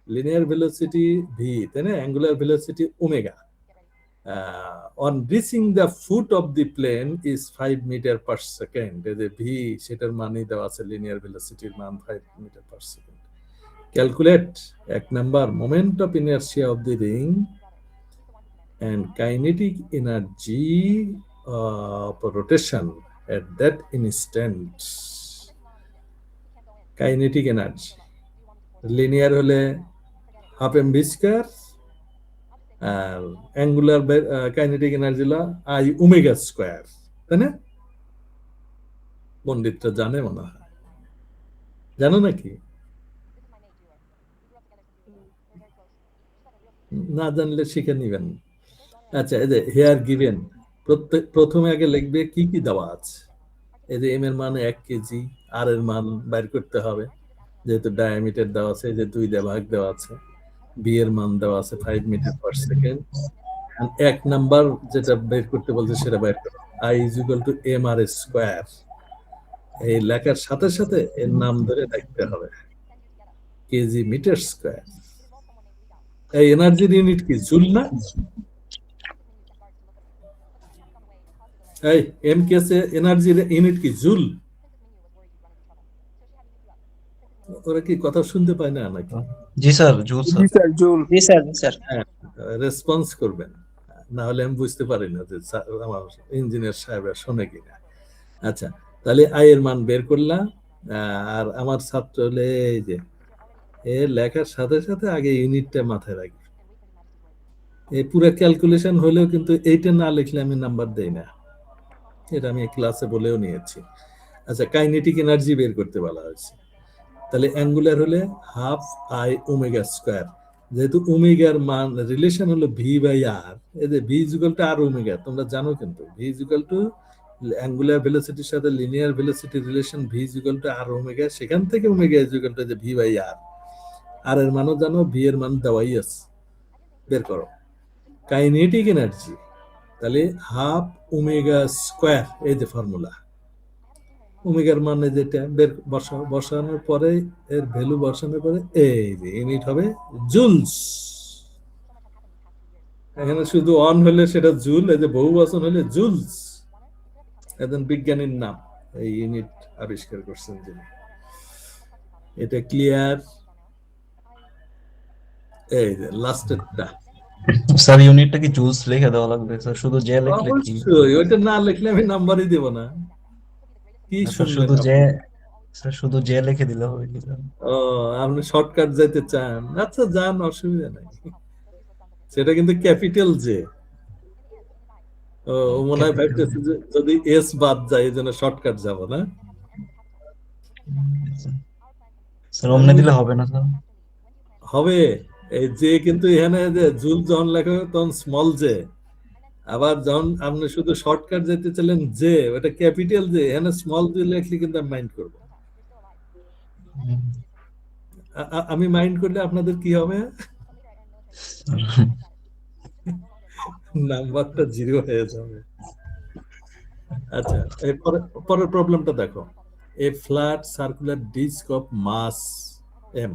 লিনিয়ার ভেলোসিটি ভি, তাই না? Angular velocity omega. On reaching the foot of the plane is 5 metre per second. এই যে ভি, সেটার মানই দেওয়া আছে, লিনিয়ার ভেলোসিটির মান 5 metre per second. Calculate 1 number moment of inertia of the ring and kinetic energy of rotation at that instant. Kinetic energy linear হলে half m V square, আর angular kinetic energy হলো I omega square, তাই না? পণ্ডিতরা জানে মনে হয়, জানো নাকি? না জানলে শিখে নিবেন। আচ্ছা, এই যে হেয়ার গিভেন, প্রথমে আগে লিখবে কি কি দেওয়া আছে। এই যে এম এর মান 1 কেজি, আর এর মান বাইর করতে হবে, যেহেতু ডায়ামিটার দেওয়া আছে, এই যে 2 দিয়ে ভাগ দেওয়া আছে। বি এর মান দেওয়া আছে 5 মিটার পার সেকেন্ড। 1 নাম্বার যেটা বের করতে বলছে সেটা বের করো, I is equal to M R square. এই লেখার সাথে সাথে এর নাম ধরে লিখতে হবে, কেজি মিটার স্কয়ার। এই এনার্জির ইউনিট কি? জুল না? এই এম কেসে এনার্জির ইউনিট কি? জুল? ওরা কি কথা শুনতে পায় না নাকি? জি স্যার, জুল স্যার। জি স্যার, জি স্যার। রেসপন্স করবেন, না হলে আমি বুঝতে পারি না যে আমার ইঞ্জিনিয়ার সাহেব শোনে কিনা। আচ্ছা, তাহলে আই এর মান বের করলাম। আর আমার ছাত্র হলে এই যে এ লেখার সাথে সাথে আগে ইউনিটটা মাথায় রাখি। এই পুরো ক্যালকুলেশন হলেও কিন্তু এইটা না লিখলে আমি নাম্বার দেই না, এটা আমি ক্লাসে বলেও নিয়েছি। আচ্ছা, কাইনেটিক এনার্জি বের করতে বলা হয়েছে, তাহলে অ্যাঙ্গুলার হলে হাফ আই ওমেগা স্কয়ার। যেহেতু ওমেগার মান রিলেশন হলো ভি বাই আর, এই যে v is equal to r omega, তোমরা জানো কিন্তু v is equal to angular ভেলোসিটির সাথে linear velocity relation v is equal to r omega, সেখান থেকে ওমেগা ইজ ইকুয়াল টু যে ভি বাই আর। আর এর মানও জানো, ভি এর মান দেওয়াই আছে, বের করো। কাইনেটিক এনার্জি তাহলে হাফ ওমেগা স্কয়ার, এই যে ফর্মুলা, ওমেগার মানে যেটা বের বসানোর পরে এর ভ্যালু বসানোর পরে এই যে ইউনিট হবে জুলস। এখানে শুধু অন হলে সেটা জুল, এই যে বহুবচন হলে জুলস। একজন বিজ্ঞানীর নাম, এই ইউনিট আবিষ্কার করছেন যিনি। এটা ক্লিয়ার? এই যে লাস্টেরটা। স্যার ইউনিটটা কি জুলস লিখে দেওয়া লাগবে স্যার? শুধু জে লিখলে কি? অবশ্যই, ওইটা না লিখলে আমি নাম্বারই দেব না। কি স্যার শুনবেন শুধু জে, আপনি? স্যার শুধু জে লিখে দিলে হবে কি স্যার? ও, আপনি শর্টকাট যেতে চান? আচ্ছা, যান, অসুবিধা নাই। সেটা কিন্তু ক্যাপিটাল জে। ও মনে হয় ভাবতেছে যে যদি এস বাদ যায় এই জন্য শর্টকাট যাব না। স্যার অমনে দিলে হবে না স্যার? হবে। এই জে কিন্তু এখানে যে জুল যখন লেখা হবে তখন স্মল জে, আবার যখন আপনি শুধু শর্টকাট যেতে চাইলেন জে, ওটা ক্যাপিটাল জে, এখানে স্মল জে লেখলে কিন্তু আমি মাইন্ড করবো। আমি মাইন্ড করলে আপনাদের কি হবে? নাম্বারটা 0 হয়ে যাবে। আচ্ছা, পরের প্রবলেমটা দেখো। A flat circular disc of mass m,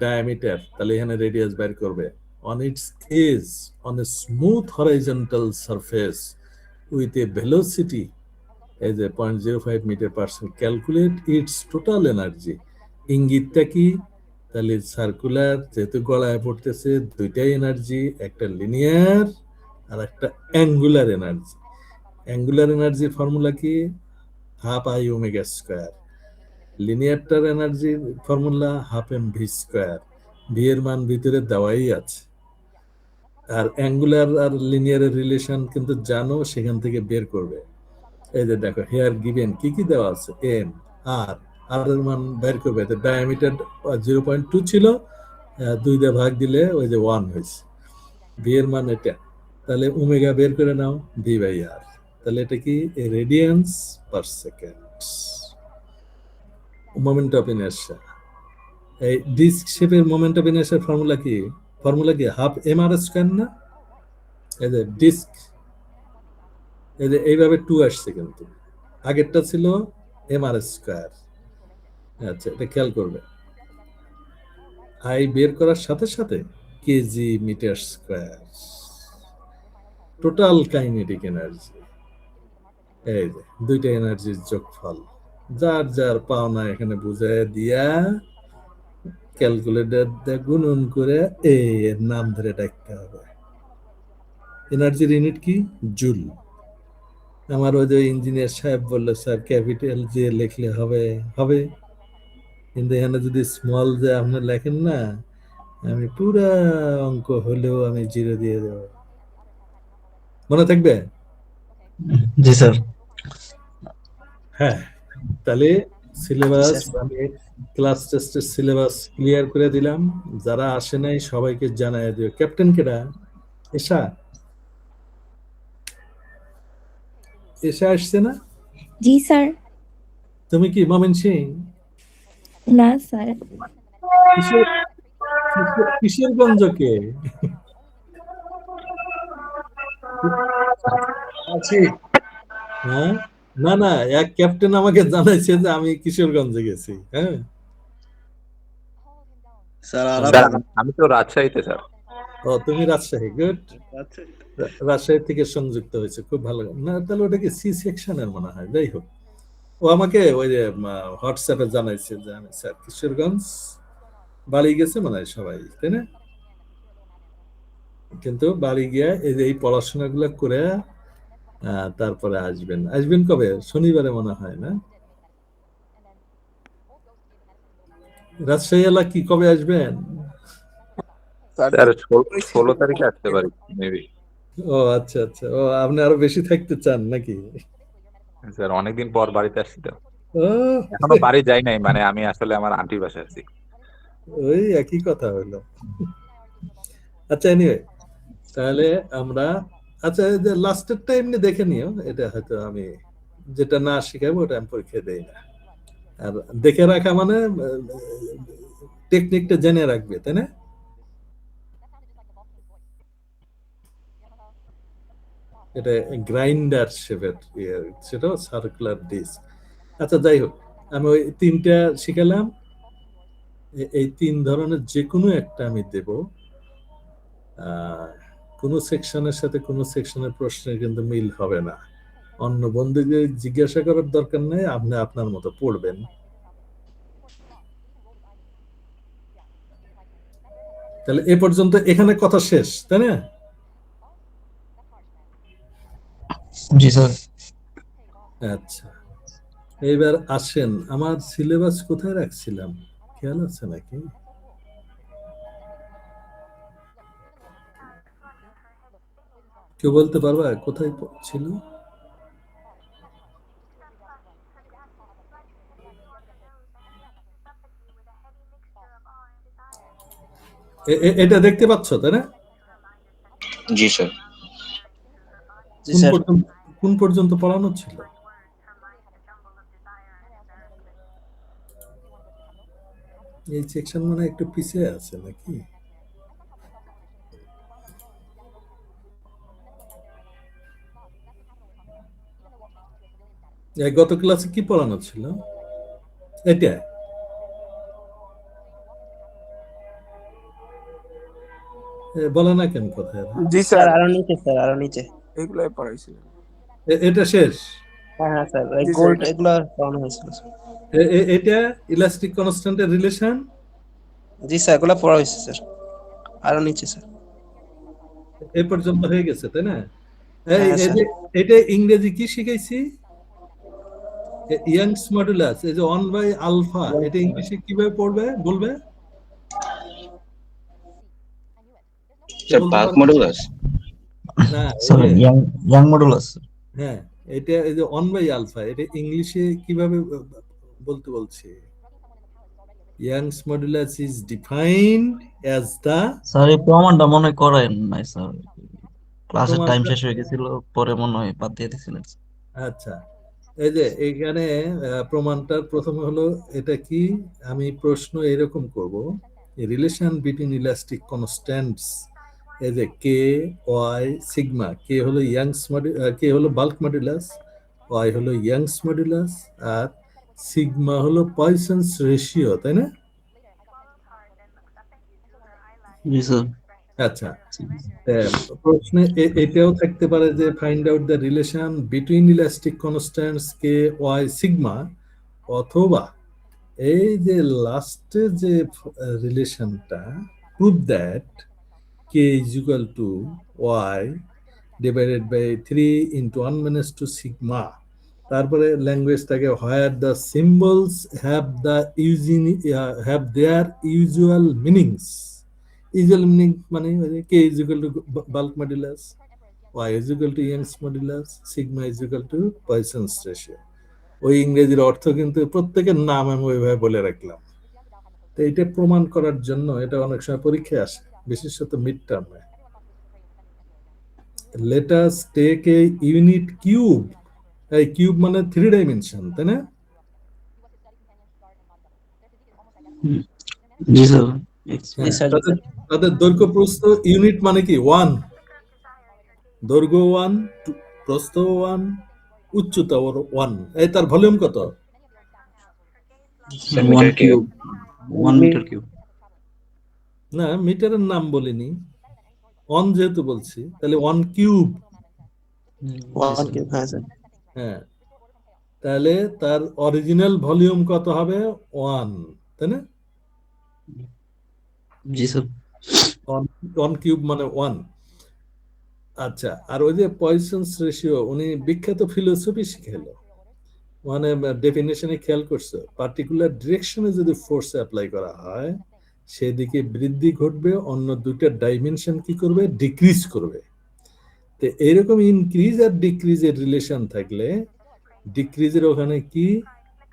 diameter, তাহলে এখানে রেডিয়াস বের করবে। On its edge on a smooth horizontal surface with a velocity এই যে 0.05 metre per second, calculate its total energy. ইঙ্গিতটা কি? তাহলে সার্কুলার যেহেতু গলায় পড়তেছে, দুইটাই এনার্জি, একটা লিনিয়ার আর একটা অ্যাঙ্গুলার এনার্জি। অ্যাঙ্গুলার এনার্জির ফর্মুলা কি? Half I omega square. লিনিয়ারটার এনার্জির formula half m v square. V এর মান ভিতরে দেওয়াই আছে। আর অ্যাঙ্গুলার আর লিনিয়ারের রিলেশন কিন্তু জানো, সেখান থেকে বের করবে। এই যে দেখো হেয়ার গিভেন কি কি দেওয়া আছে, এম আর আর এর মান বের করবে। ডায়ামিটার 0.2 ছিল, 2 দিয়ে ভাগ দিলে ওই যে 1 হয়েছে। ভি এর মান এটা, তাহলে ওমেগা বের করে নাও, ভি বাই আর। তাহলে এটা কি? Radiance per second. Moment of inertia, এই ডিস্ক শেপের মোমেন্ট অফ ইনার্শিয়ার ফর্মুলা কি? হাফ এম আর স্কয়ার না? এই যে ডিস্ক, এই যে এইভাবে 2 আসছে, কিন্তু আগেরটা ছিল এম আর স্কয়ার। আচ্ছা, এটা খেয়াল করবে। আই বের করার সাথে সাথে KG metre square total kinetic energy. এই যে দুইটা এনার্জির যোগফল, যার যার পাওনা এখানে বুঝায় দিয়া ক্যালকুলেটর দিয়ে গুণন করে এর নাম ধরে ডাকতে হবে। এনার্জির ইউনিট কি? জুল। আমার ওই যে ইঞ্জিনিয়ার সাহেব বললো, স্যার ক্যাপিটাল যে লিখলে হবে, হবে, কিন্তু এখানে যদি স্মল যে আপনি লেখেন না, আমি পুরা অঙ্ক হলেও আমি 0 দিয়ে দেব। মনে থাকবে? জি স্যার। হ্যাঁ, তাহলে সিলেবাস, আমি ক্লাস টেস্টের সিলেবাস ক্লিয়ার করে দিলাম। যারা আসে নাই সবাইকে জানাই দিও। ক্যাপ্টেন কেডা? এশা আসছে না? জি স্যার। তুমি কি মমিন সিং? না স্যার। কিশোরগঞ্জ কে? হ্যাঁ, না না, এক ক্যাপ্টেন আমাকে জানাইছে যে আমি কিশোরগঞ্জে গেছি। হ্যাঁ স্যার স্যার, আমি তো রাজশাহীতে স্যার। ও, তুমি রাজশাহী, গুড। রাজশাহী থেকে সংযুক্ত হয়েছে, খুব ভালো। না, তাহলে ওটা কি সি সেকশনের মনে হয়। যাই হোক, ও আমাকে ওই যে হোয়াটসঅ্যাপে জানাইছে যে আমি স্যার কিশোরগঞ্জ, বাড়ি গেছে মনে হয় সবাই, তাই না? কিন্তু বাড়ি গিয়ে এই যে এই পড়াশোনাগুলো করে তারপরে আসবেন কবে? শনিবারে মনে হয় না? রাজশাহী এলা কি কবে আসবেন? স্যার 16 তারিখে আসতে পারি মেবি। ও আচ্ছা আচ্ছা, ও আপনি আরো বেশি থাকতে চান নাকি? স্যার অনেকদিন পর বাড়িতে আসছি তো, ও, এখনো বাড়ি যাই নাই, মানে আমি আসলে আমার আন্টির বাসায় আছি। ওই একই কথা হলো। আচ্ছা, এনিওয়ে, তাহলে আমরা, আচ্ছা লাস্টের টাইম নিয়ে দেখে নিও। এটা হয়তো আমি যেটা না শিখাবো ওটা আমি পরীক্ষা দেই না। আর দেখে রাখা মানে টেকনিকটা জেনে রাখবে, তাই না? এটা গ্রাইন্ডার শেপের, সেটাও সার্কুলার ডিস্ক। আচ্ছা, যাই হোক, আমি ওই 3টা শিখালাম। এই 3 ধরনের যে কোনো একটা আমি দেব। কোনো সেকশনের সাথে কোনো সেকশনের প্রশ্নের কিন্তু মিল হবে না। অন্য বন্ধুকে জিজ্ঞাসা করার দরকার নেই, আপনি আপনার মতো পড়বেন। তাহলে এ পর্যন্ত এখানে কথা শেষ, তাই না? জি স্যার। আচ্ছা, এইবার আসেন, আমার সিলেবাস কোথায় রাখছিলাম খেয়াল আছে নাকি? কেউ বলতে পারবা কোথায় ছিল? এটা দেখতে পাচ্ছ, তাই না? জি স্যার। কোন পর্যন্ত পড়ানো ছিল? এই সেকশন মানে একটু পিছিয়ে আছে নাকি? গত ক্লাসে কি পড়ানো ছিল? এটা বলে না কেন কোথায়? জি স্যার, আরো নিচে স্যার, আরো নিচে এগুলাই পড়াইছিল। এটা শেষ? হ্যাঁ স্যার, এই গোল্ড এগুলো পড়ানো হয়েছিল। এটা ইলাস্টিক কনস্ট্যান্টের রিলেশন জি স্যার এগুলো পড়া হয়েছে স্যার আরো নিচে স্যার এ পর্যন্ত হয়ে গেছে তাই না? এই হ্যাঁ এই স্যার যে এটা ইংরেজি কি শিখাইছি? ইয়াংস মডুলাস, এই যে 1/α, এটা ইংলিশে কিভাবে পড়বে বলবে? কে স্যার বলতে বাল্ক পারবে? মডুলাস। না, এই স্যার যে ইয়াং মডুলাস। হ্যাঁ, এটা এই যে 1/α, এটা ইংলিশে কিভাবে বলতে বলছি? Youngs modulus is defined as the, sir এই প্রমাণটা মনে হয় করেন নাই স্যার, ক্লাসের টাইম প্রমাণটা, শেষ হয়ে গেছিল, পরে মনে হয় বাদ দিয়ে দিয়েছিলেন। আচ্ছা, এই যে এখানে প্রমাণটার প্রথমে হলো এটা কি, আমি প্রশ্ন এরকম করব, রিলেশন বিটুইন ইলাস্টিক কনস্ট্যান্টস, এই যে কে ওয়াই সিগমা, কে হলো ইয়াংস কে হলো বাল্ক মডুলাস, ওয়াই হলো ইয়াংস মডুলাস, আর সিগমা হলো পয়সন্স রেশিও, তাই না? জি স্যার। আচ্ছা, প্রশ্নে এটাও থাকতে পারে যে find out the relation between elastic constants K Y sigma, অথবা এই যে লাস্টে যে রিলেশনটা, prove that K is equal to Y divided by 3 into 1 minus 2 sigma, তারপরে ল্যাঙ্গুয়েজটাকে where the symbols have their usual meanings. Usual meaning মানে K is equal to bulk modulus, Y is equal to Young's modulus, sigma is equal to Poisson's ratio. ওই ইংরেজির অর্থ কিন্তু প্রত্যেকের নাম আমি ওইভাবে বলে রাখলাম। তো এটা প্রমাণ করার জন্য এটা অনেক সময় পরীক্ষায় আসে, বিশেষত মিড টার্মে। Let us take a unit cube, এই কিউব মানে 3 ডাইমেনশন, তাই না? জি স্যার। জি স্যার জি স্যার তাদের দৈর্ঘ্য প্রস্থ, ইউনিট মানে কি 1, দৈর্ঘ্য 1, প্রস্থ 1, উচ্চতা 1, এই তার ভলিউম কত? Sir 1 metre cube. Cube, 1 metre cube. না, মিটারের নাম বলিনি, অন যেহেতু বলছি, তাহলে 1 কিউব। ওয়ান কিউব, হ্যাঁ স্যার হ্যাঁ, তাহলে তার অরিজিনাল ভলিউম কত হবে? 1, তাই না? জি স্যার। 1 কিউব মানে 1। আচ্ছা, আর ওই যে পয়সন্স রেশিও, উনি বিখ্যাত ফিলোসফি শিখাইলো, মানে ডেফিনেশনে খেয়াল করছো, পার্টিকুলার ডিরেকশনে যদি ফোর্স অ্যাপ্লাই করা হয় সেদিকে বৃদ্ধি ঘটবে, অন্য দুইটা ডাইমেনশন কি করবে? ডিক্রিজ করবে। তো এইরকম ইনক্রিজ আর ডিক্রিজের রিলেশন থাকলে ডিক্রিজের ওখানে কি?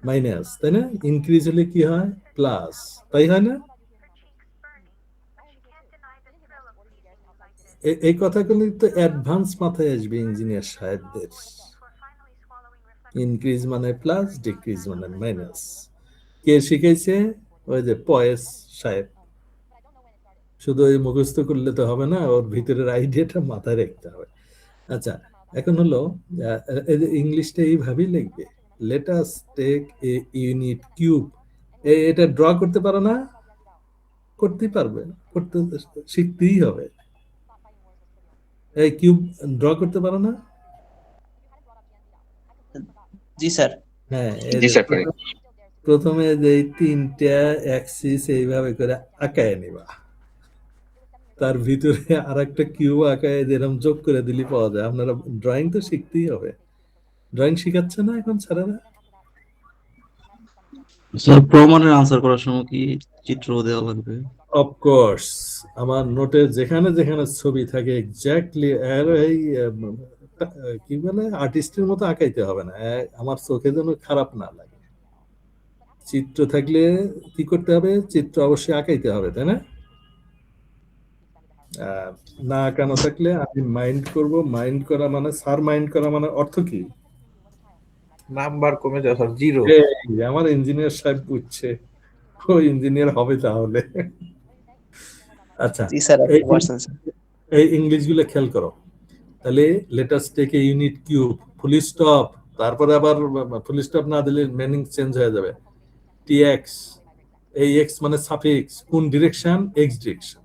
মাইনাস, তাই না? ইনক্রিজ হলে কি হয়? প্লাস, তাই হয় না? এই কথাগুলি তো অ্যাডভান্স মাথায় আসবে ইঞ্জিনিয়ার সাহেবদের। ইনক্রিজ মানে প্লাস, ডিক্রিজ মানে মাইনাস। কে শিখাইছে? ওই যে পয়েস সাহেব। শুধু ওই মুখস্থ করলে তো হবে না, ওর ভিতরের আইডিয়াটা মাথায় রাখতে হবে। আচ্ছা, এখন হলো এই যে ইংলিশটা এইভাবেই লিখবে, let us take a unit cube. এটা ড্র করতে পারো না? করতেই পারবে, করতে শিখতেই হবে। এই কিউব ড্র করতে পারো না? জি স্যার হ্যাঁ, এই জি যে স্যার পারি। প্রথমে যে 3টা অ্যাক্সিস এইভাবে করে আঁকায় নিবা, তার ভিতরে আর একটা কিউব আঁকায় যেরকম যোগ করে দিলি পাওয়া যায়। আপনারা ড্রয়িং তো শিখতেই হবে, ড্রয়িং শিখাচ্ছে না এখন স্যারেরা? স্যার প্রমাণের আনসার করার সময় কি চিত্র দেওয়া লাগবে? অফকোর্স, আমার নোটে যেখানে যেখানে ছবি থাকে এক্স্যাক্টলি এই কি বলে আর্টিস্টের মতো আঁকাইতে হবে না, আমার চোখে যেন খারাপ না লাগে। চিত্র থাকলে কি করতে হবে? চিত্র অবশ্যই আঁকাইতে হবে, তাই না? না আঁকানো থাকলে আমি মাইন্ড করব, মাইন্ড করা মানে, স্যার মাইন্ড করা মানে অর্থ কি? নাম্বার কমে যাওয়া স্যার, জিরো। এই আমার ইঞ্জিনিয়ার সাহেব বুঝছে, ও ইঞ্জিনিয়ার হবে তাহলে। আচ্ছা, জি স্যার 100% স্যার এই ইংলিশ গুলো খেয়াল করো। তাহলে let us take a unit cube, full stop, তারপরে আবার ফুল স্টপ না দিলে মিনিং চেঞ্জ হয়ে যাবে। টিএক্স, এই এক্স মানে সাফিক্স, কোন ডিরেকশন? X direction.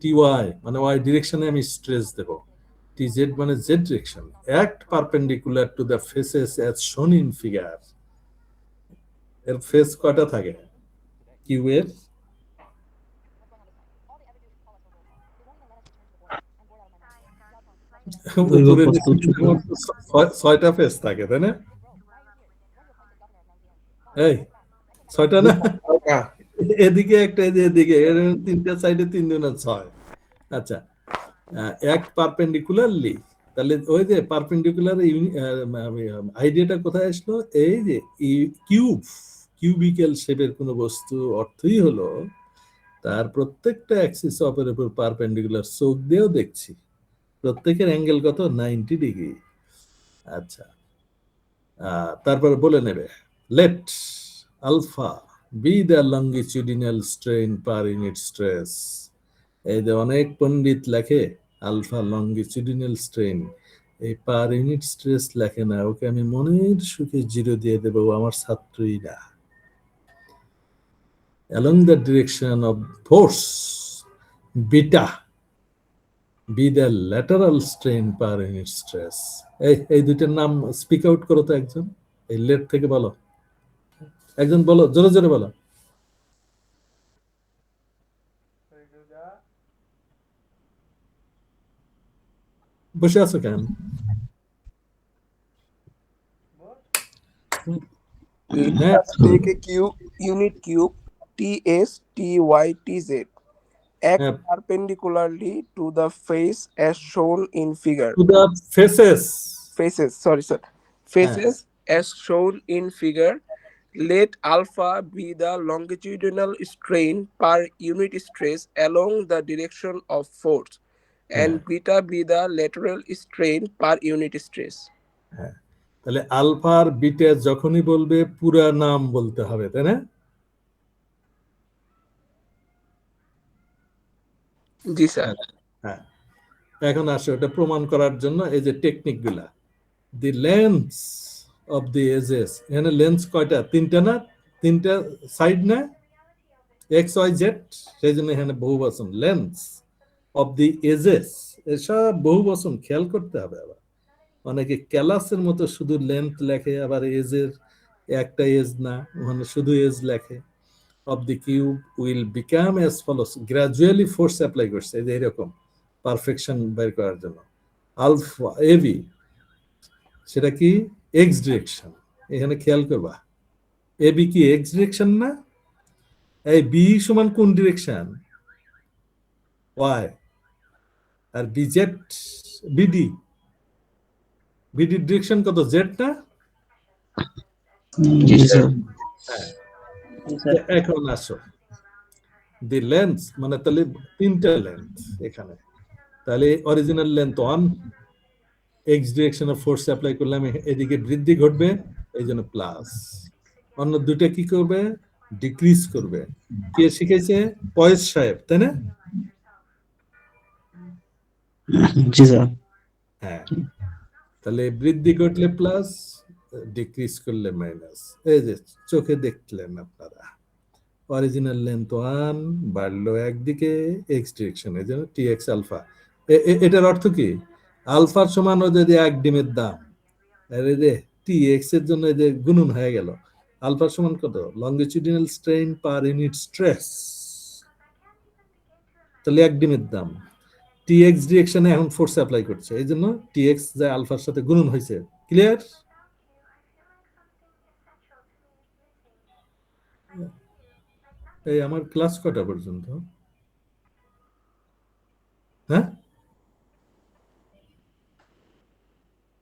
টিওয়াই মানে ওয়াই ডিরেকশনে আমি স্ট্রেস দেব। টিজেড মানে Z direction. Act perpendicular to the faces as শোন ইন ফিগার। এর ফেস কয়টা থাকে কিউ এর? দৈর্ঘ্য উপরে প্রস্থ উচ্চতা। মোট 6টা ফেস থাকে, তাই না? এই 6টা না, ছয়টা। এদিকে একটা, এদিকে 3টে সাইডে 3 দুগুণে 6। আচ্ছা, এক পারপেন্ডিকুলারলি, তাহলে ওই যে পারপেন্ডিকুলার আইডিয়াটা কোথায় আসলো? এই যে কিউবিক্যাল শেপের কোন বস্তু অর্থই হলো তার প্রত্যেকটা অ্যাক্সিস অপের উপর পারপেন্ডিকুলার, চোখ দিয়েও দেখছি প্রত্যেকের অ্যাঙ্গেল কত, 90 ডিগ্রি। আচ্ছা, তারপরে বলে নেবে let alpha be the longitudinal strain per unit stress. এই যে অনেক পণ্ডিত লেখে আলফা লঙ্গিটিউডিনাল স্ট্রেন, এই পার ইউনিট স্ট্রেস লেখে না, ওকে আমি মনের সুখে 0 দিয়ে দেবো, ও আমার ছাত্রই না। along the direction of force beta be the lateral strain per unit stress। এই দুইটার নাম স্পিক আউট করো তো একজন, এই লেট থেকে বলো, একজন বলো, জোরে জোরে বলো। বসে আছো কেন? হ্যাঁ, take a cube, unit cube, TS, TY, TZ, act হ্যাঁ, perpendicularly to the face as shown in figure. to the faces, Faces, sorry, sir. Faces as shown in figure. Let alpha be the longitudinal strain per unit stress along the direction of force, and beta be the lateral strain per unit stress. হ্যাঁ, তাহলে alpha আর beta যখনই বলবে পুরা নাম বলতে হবে, তাই না? জি স্যার। হ্যাঁ, এখন আসো এটা প্রমাণ করার জন্য এই যে টেকনিক গুলা, দি লেন্স অফ দি এজেস, এখানে লেন্স কয়টা, 3টা না, 3টা সাইড না, এক্স ওয়াই জেড, সেই জন্য এখানে বহুবচন, লেন্স অফ দি এজেস, এসব বহুবচন খেয়াল করতে হবে। আবার অনেকে ক্যালাসের মতো শুধু লেন্থ লেখে, আবার এজের একটা এজ না, ওখানে শুধু এজ লেখে। Of the cube will become as follows, gradually force apply করছে, এই যে এরকম পারফেকশন বের করার জন্য। আলফা এবি, সেটা কি, এক্স ডিরেকশন, এখানে খেয়াল করবা, এবি কি এক্স ডিরেকশন না? এই বি সমান কোন ডিরেকশন, ওয়াই, আর বিজেড বিডি, বিডি ডিরেকশন কত, জেড না? জি স্যার। এখন আসো, দি লেন্স মানে তাহলে 3টা লেন্থ এখানে, তাহলে অরিজিনাল লেন্থ 1, এক্স ডিরেকশনে ফোর্স অ্যাপ্লাই করলাম, এদিকে বৃদ্ধি ঘটবে, এই জন্য প্লাস। অন্য দুটো কি করবে, ডিক্রিজ করবে। কে শিখেছে? পয়েস সাহেব, তাই না? জি স্যার। হ্যাঁ, তাহলে বৃদ্ধি ঘটলে প্লাস, ডিক্রিজ করলে মাইনাস। এই যে চোখে দেখলেন আপনারা, অরিজিনাল লেন্থ 1 বাড়লো একদিকে এক্স ডিরেকশনে, এই জন্য টি এক্স আলফা। এটার অর্থ কি, আলফার সমান ও যদি 1 ডিমের দাম, আর এই যে টি এক্স এর জন্য এই যে গুণন হয়ে গেল, আলফার সমান কত, longitudinal strain per unit stress, তাহলে 1 ডিমের দাম। টি এক্স ডিরেকশনে এখন ফোর্স অ্যাপ্লাই করছে, এই জন্য টি এক্স যা আলফার সাথে গুণন হয়েছে। ক্লিয়ার? এই আমার ক্লাস কটা পর্যন্ত? হ্যাঁ,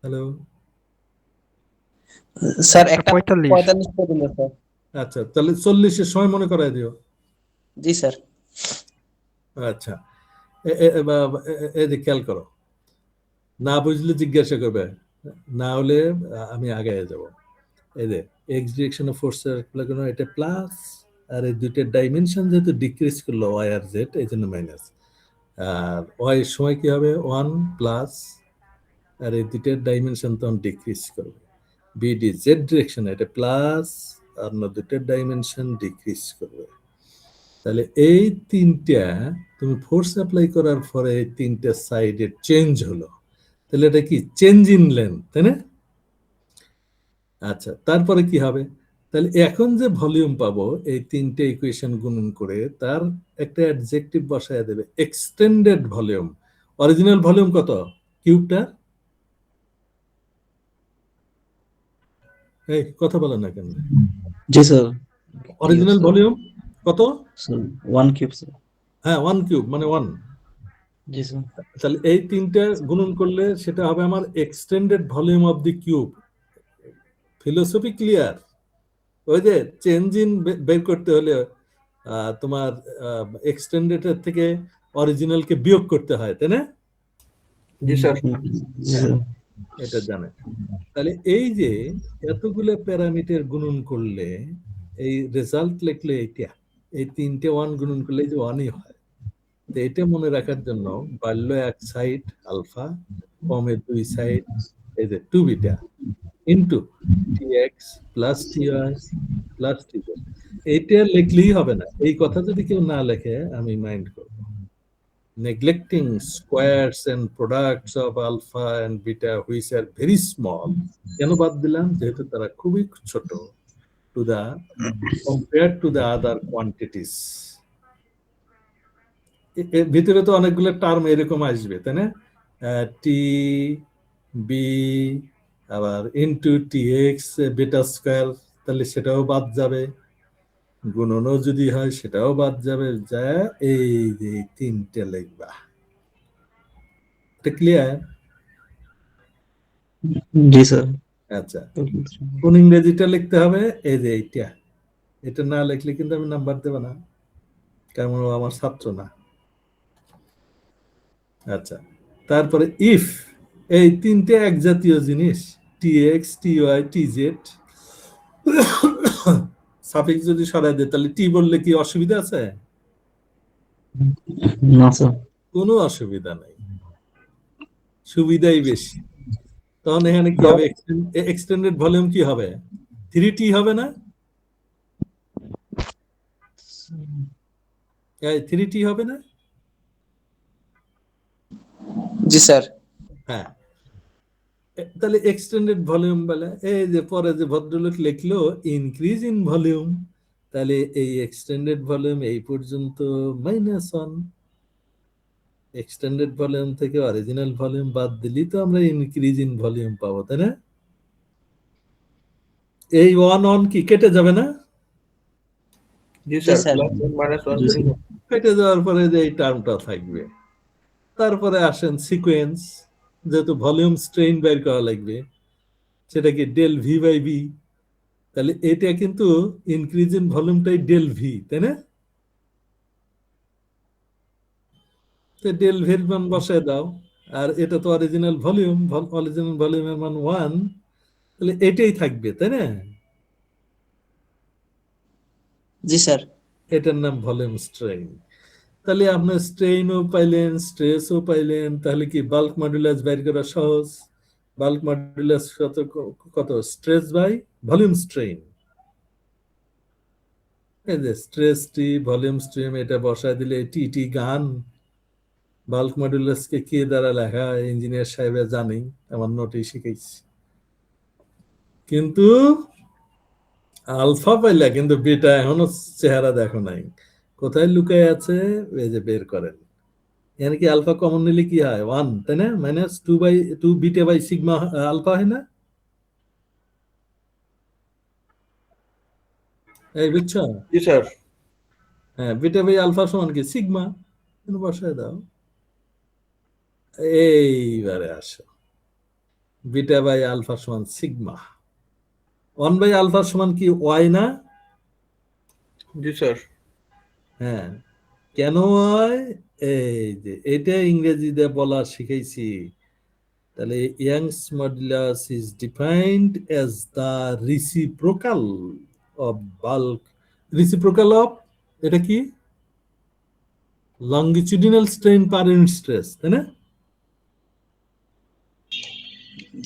হ্যালো, স্যার একটা 45। 45 পর্যন্ত স্যার। আচ্ছা, তাহলে 40-এর সময় মনে করাই দিও। জি স্যার। আচ্ছা, এই খেয়াল করো, না বুঝলে জিজ্ঞাসা করবে, না হলে আমি আগে যাব। এই যে এক্স ডিরেকশনে ফোর্স লাগানো, এটা প্লাস, আর এই দুইটার ডাইমেনশন যেহেতু ডিক্রিজ করলো ওয়াই আর জেড, এই জন্য মাইনাস। আর ওয়াই এর সময় কি হবে, 1 প্লাস, আর এই দুইটার ডাইমেনশন তখন ডিক্রিজ করবে। বিডি জেড ডিরেকশনে এটা প্লাস, আর অন্য দুইটার ডাইমেনশন ডিক্রিজ করবে। তাহলে এই 3টা তুমি ফোর্স অ্যাপ্লাই করার পরে এই 3টা সাইডে চেঞ্জ হলো, তাহলে এটা কি, চেঞ্জ ইন লেন্থ, তাই না? আচ্ছা, তারপরে কি হবে, তাহলে এখন যে ভলিউম পাবো এই 3টে ইকুয়েশন গুণন করে তার একটা অ্যাডজেক্টিভ বসায় দেবে, এক্সটেন্ডেড ভলিউম। অরিজিনাল ভলিউম কত, কিউবটা এই কথা বলে না কেন? জি স্যার। অরিজিনাল ভলিউম কত? Sir 1 cube sir. হ্যাঁ 1 কিউব মানে 1। জি স্যার। তাহলে এই তিনটা গুণন করলে সেটা হবে আমার extended volume of the cube. Philosophy clear? ওই যে চেঞ্জ ইন বের করতে হলে তোমার এক্সটেন্ডেড থেকে অরিজিনালকে বিয়োগ করতে হয়, তাই না? জি স্যার। জি স্যার। এটা জানে। তাহলে এই যে এতগুলো প্যারামিটার গুণন করলে এই রেজাল্ট লিখলে এইটা, এই তিনটে 1 গুণন করলে এই যে 1ই হয়। তো এটা মনে রাখার জন্য বাড়লো এক সাইড আলফা, কমে 2 সাইড এই যে 2 beta into tx plus ty plus tz। এইটা লিখলেই হবে না। এই কথা যদি কেউ না লেখে আমি মাইন্ড করব। neglecting squares and products of alpha and beta which are very small, কেন বাদ দিলাম? যেহেতু তারা খুবই ছোট to the compared to the other quantities। এর ভিতরে তো অনেকগুলো টার্ম এরকম আসবে, তাই না? টি বি আবার ইনটু টিএক্স বিটা স্কয়ার, তাহলে সেটাও বাদ যাবে। গুণনও যদি হয় সেটাও বাদ যাবে। যা এই যে তিনটে লিখবা। এটা ক্লিয়ার? জি স্যার। আচ্ছা, কোন ইংরেজিটা লিখতে হবে? এই যে এইটা। এটা না লিখলে কিন্তু আমি নাম্বার দেব না, কারণ ও আমার ছাত্র না। আচ্ছা, তারপরে ইফ এই তিনটে এক জাতীয় জিনিস tx ty tz সাফিক্স যদি সরাই দেয় তাহলে টি বললে কি অসুবিধা আছে? না স্যার। কোনো অসুবিধা নাই, সুবিধাই বেশি। তখন এখানে কি হবে? এক্সটেন্ডেড ভলিউম কি হবে? 3t হবে না? 3t হবে না? জি স্যার। হ্যাঁ, তাহলে এক্সটেন্ডেড ভলিউম বলে এই যে পরে যে ভদ্রলোক লিখলো ইনক্রিজ ইন ভলিউম, তাহলে এই এক্সটেন্ডেড ভলিউম এই পর্যন্ত -1। এক্সটেন্ডেড ভলিউম থেকে অরিজিনাল ভলিউম বাদ দিলি তো আমরা ইনক্রিজ ইন ভলিউম পাবো, তাই না? এই 1 কি কেটে যাবে না? জি স্যার। স্যার। +1 -1 কেটে যাওয়ার পরে যে এই টার্মটা থাকবে। তারপরে আসেন সিকোয়েন্স, যেহেতু ভলিউম স্ট্রেইন বের করা লাগবে, সেটা কি ডেল ভি বাই বি। তাহলে এটা কিন্তু ইনক্রিজ ইন ভলিউমটাই ডেল ভি, তাই না? ডেল ভির মান বসায় দাও, আর এটা তো অরিজিনাল ভলিউম, অরিজিনাল ভলিউমের মান 1, তাহলে এটাই থাকবে, তাই না? জি স্যার। এটার নাম ভলিউম স্ট্রেইন। তাহলে আপনার স্ট্রেইনও পাইলেন, স্ট্রেসও পাইলেন, তাহলে কি বাল্ক মডুলাস বের করা সহজ। বাল্ক মডুলাস কত? Stress by volume strain. এই যে স্ট্রেস টি ভলিউম স্ট্রেন, এটা বসায় দিলে টি গান। বাল্ক মডুলাসকে কি দ্বারা লেখা ইঞ্জিনিয়ার সাহেবের জানি, আমার নোটেই শিখেছি। কিন্তু আলফা পাইলা, কিন্তু বিটা এখনো চেহারা দেখো নাই, কোথায় লুকায় আছে? এই যে বের করেন। এখানে কি আলফা কমন নিলে কি হয়? 1, তাই না? -2/2 বিটা বাই সিগমা আলফা হয় না? এই বুঝছো? জি স্যার। হ্যাঁ, বিটা বাই আলফা সমান কি? সিগমা। বসায় দাও। এইবারে আসো, বিটা বাই আলফা সমান সিগমা। 1/আলফা সমান কি ওয়াই না? জি স্যার। হ্যাঁ, কেন ওয়াই? এই যে এটা ইংরেজিতে বলা শিখেছি। তাহলে youngs modulus is defined as the reciprocal of bulk, reciprocal of এটা কি? Longitudinal strain per unit stress, তাই না?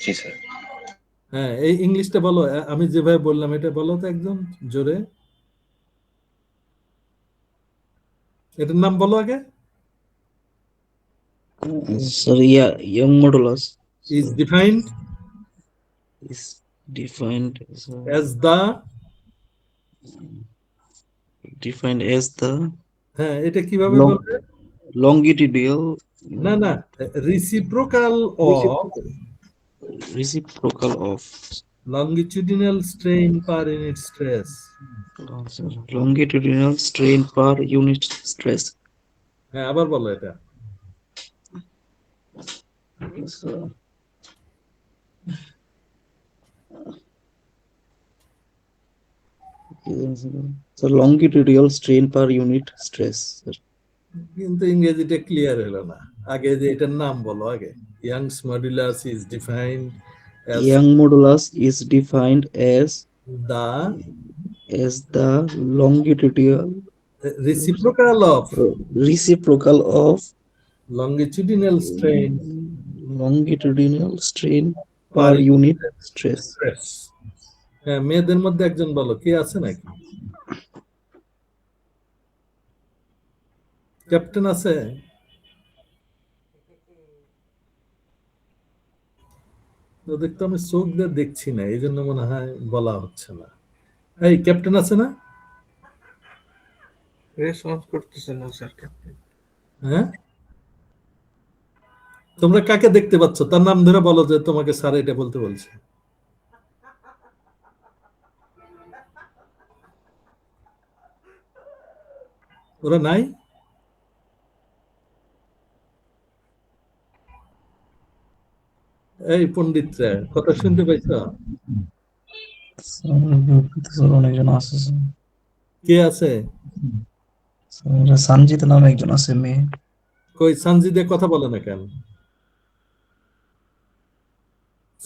জি স্যার। হ্যাঁ, এই ইংলিশটা বলো, আমি যেভাবে বললাম এটা বলো তো একদম জোরে। এটার নাম বলো আগে। Sir young modulus is defined is defined as the defined as the হ্যাঁ, এটা কিভাবে বলবে? longitudinal না না, reciprocal of reciprocal of longitudinal strain per unit stress. longitudinal strain per unit stress. হ্যাঁ, আবার বলো এটা। So, longitudinal strain per unit stress. কিন্তু ইংরেজিটা ক্লিয়ার হলো না। আগে যে এটার নাম বলো আগে। Young's modulus is defined as Young modulus is defined as the longitudinal reciprocal of longitudinal strain per unit stress. হ্যাঁ, মেয়েদের মধ্যে একজন বলো, কে আছে নাকি? ক্যাপ্টেন আছে? ওদের তো আমি চোখ দিয়ে দেখছি না, এই জন্য মনে হয় বলা হচ্ছে না। এই ক্যাপ্টেন আছে না? রেসপন্স করতেছে না স্যার ক্যাপ্টেন। হ্যাঁ, তোমরা কাকে দেখতে পাচ্ছ তার নাম ধরে বলো যে তোমাকে স্যার এটা বলতে বলছে। ওরা নাই? এই পণ্ডিতরা কথা শুনতে পাইছ? অনেকজন আছে কে আছে? সঞ্জিত নামে একজন আছে মেয়ে। কই সঞ্জিদে কথা বলে না কেন?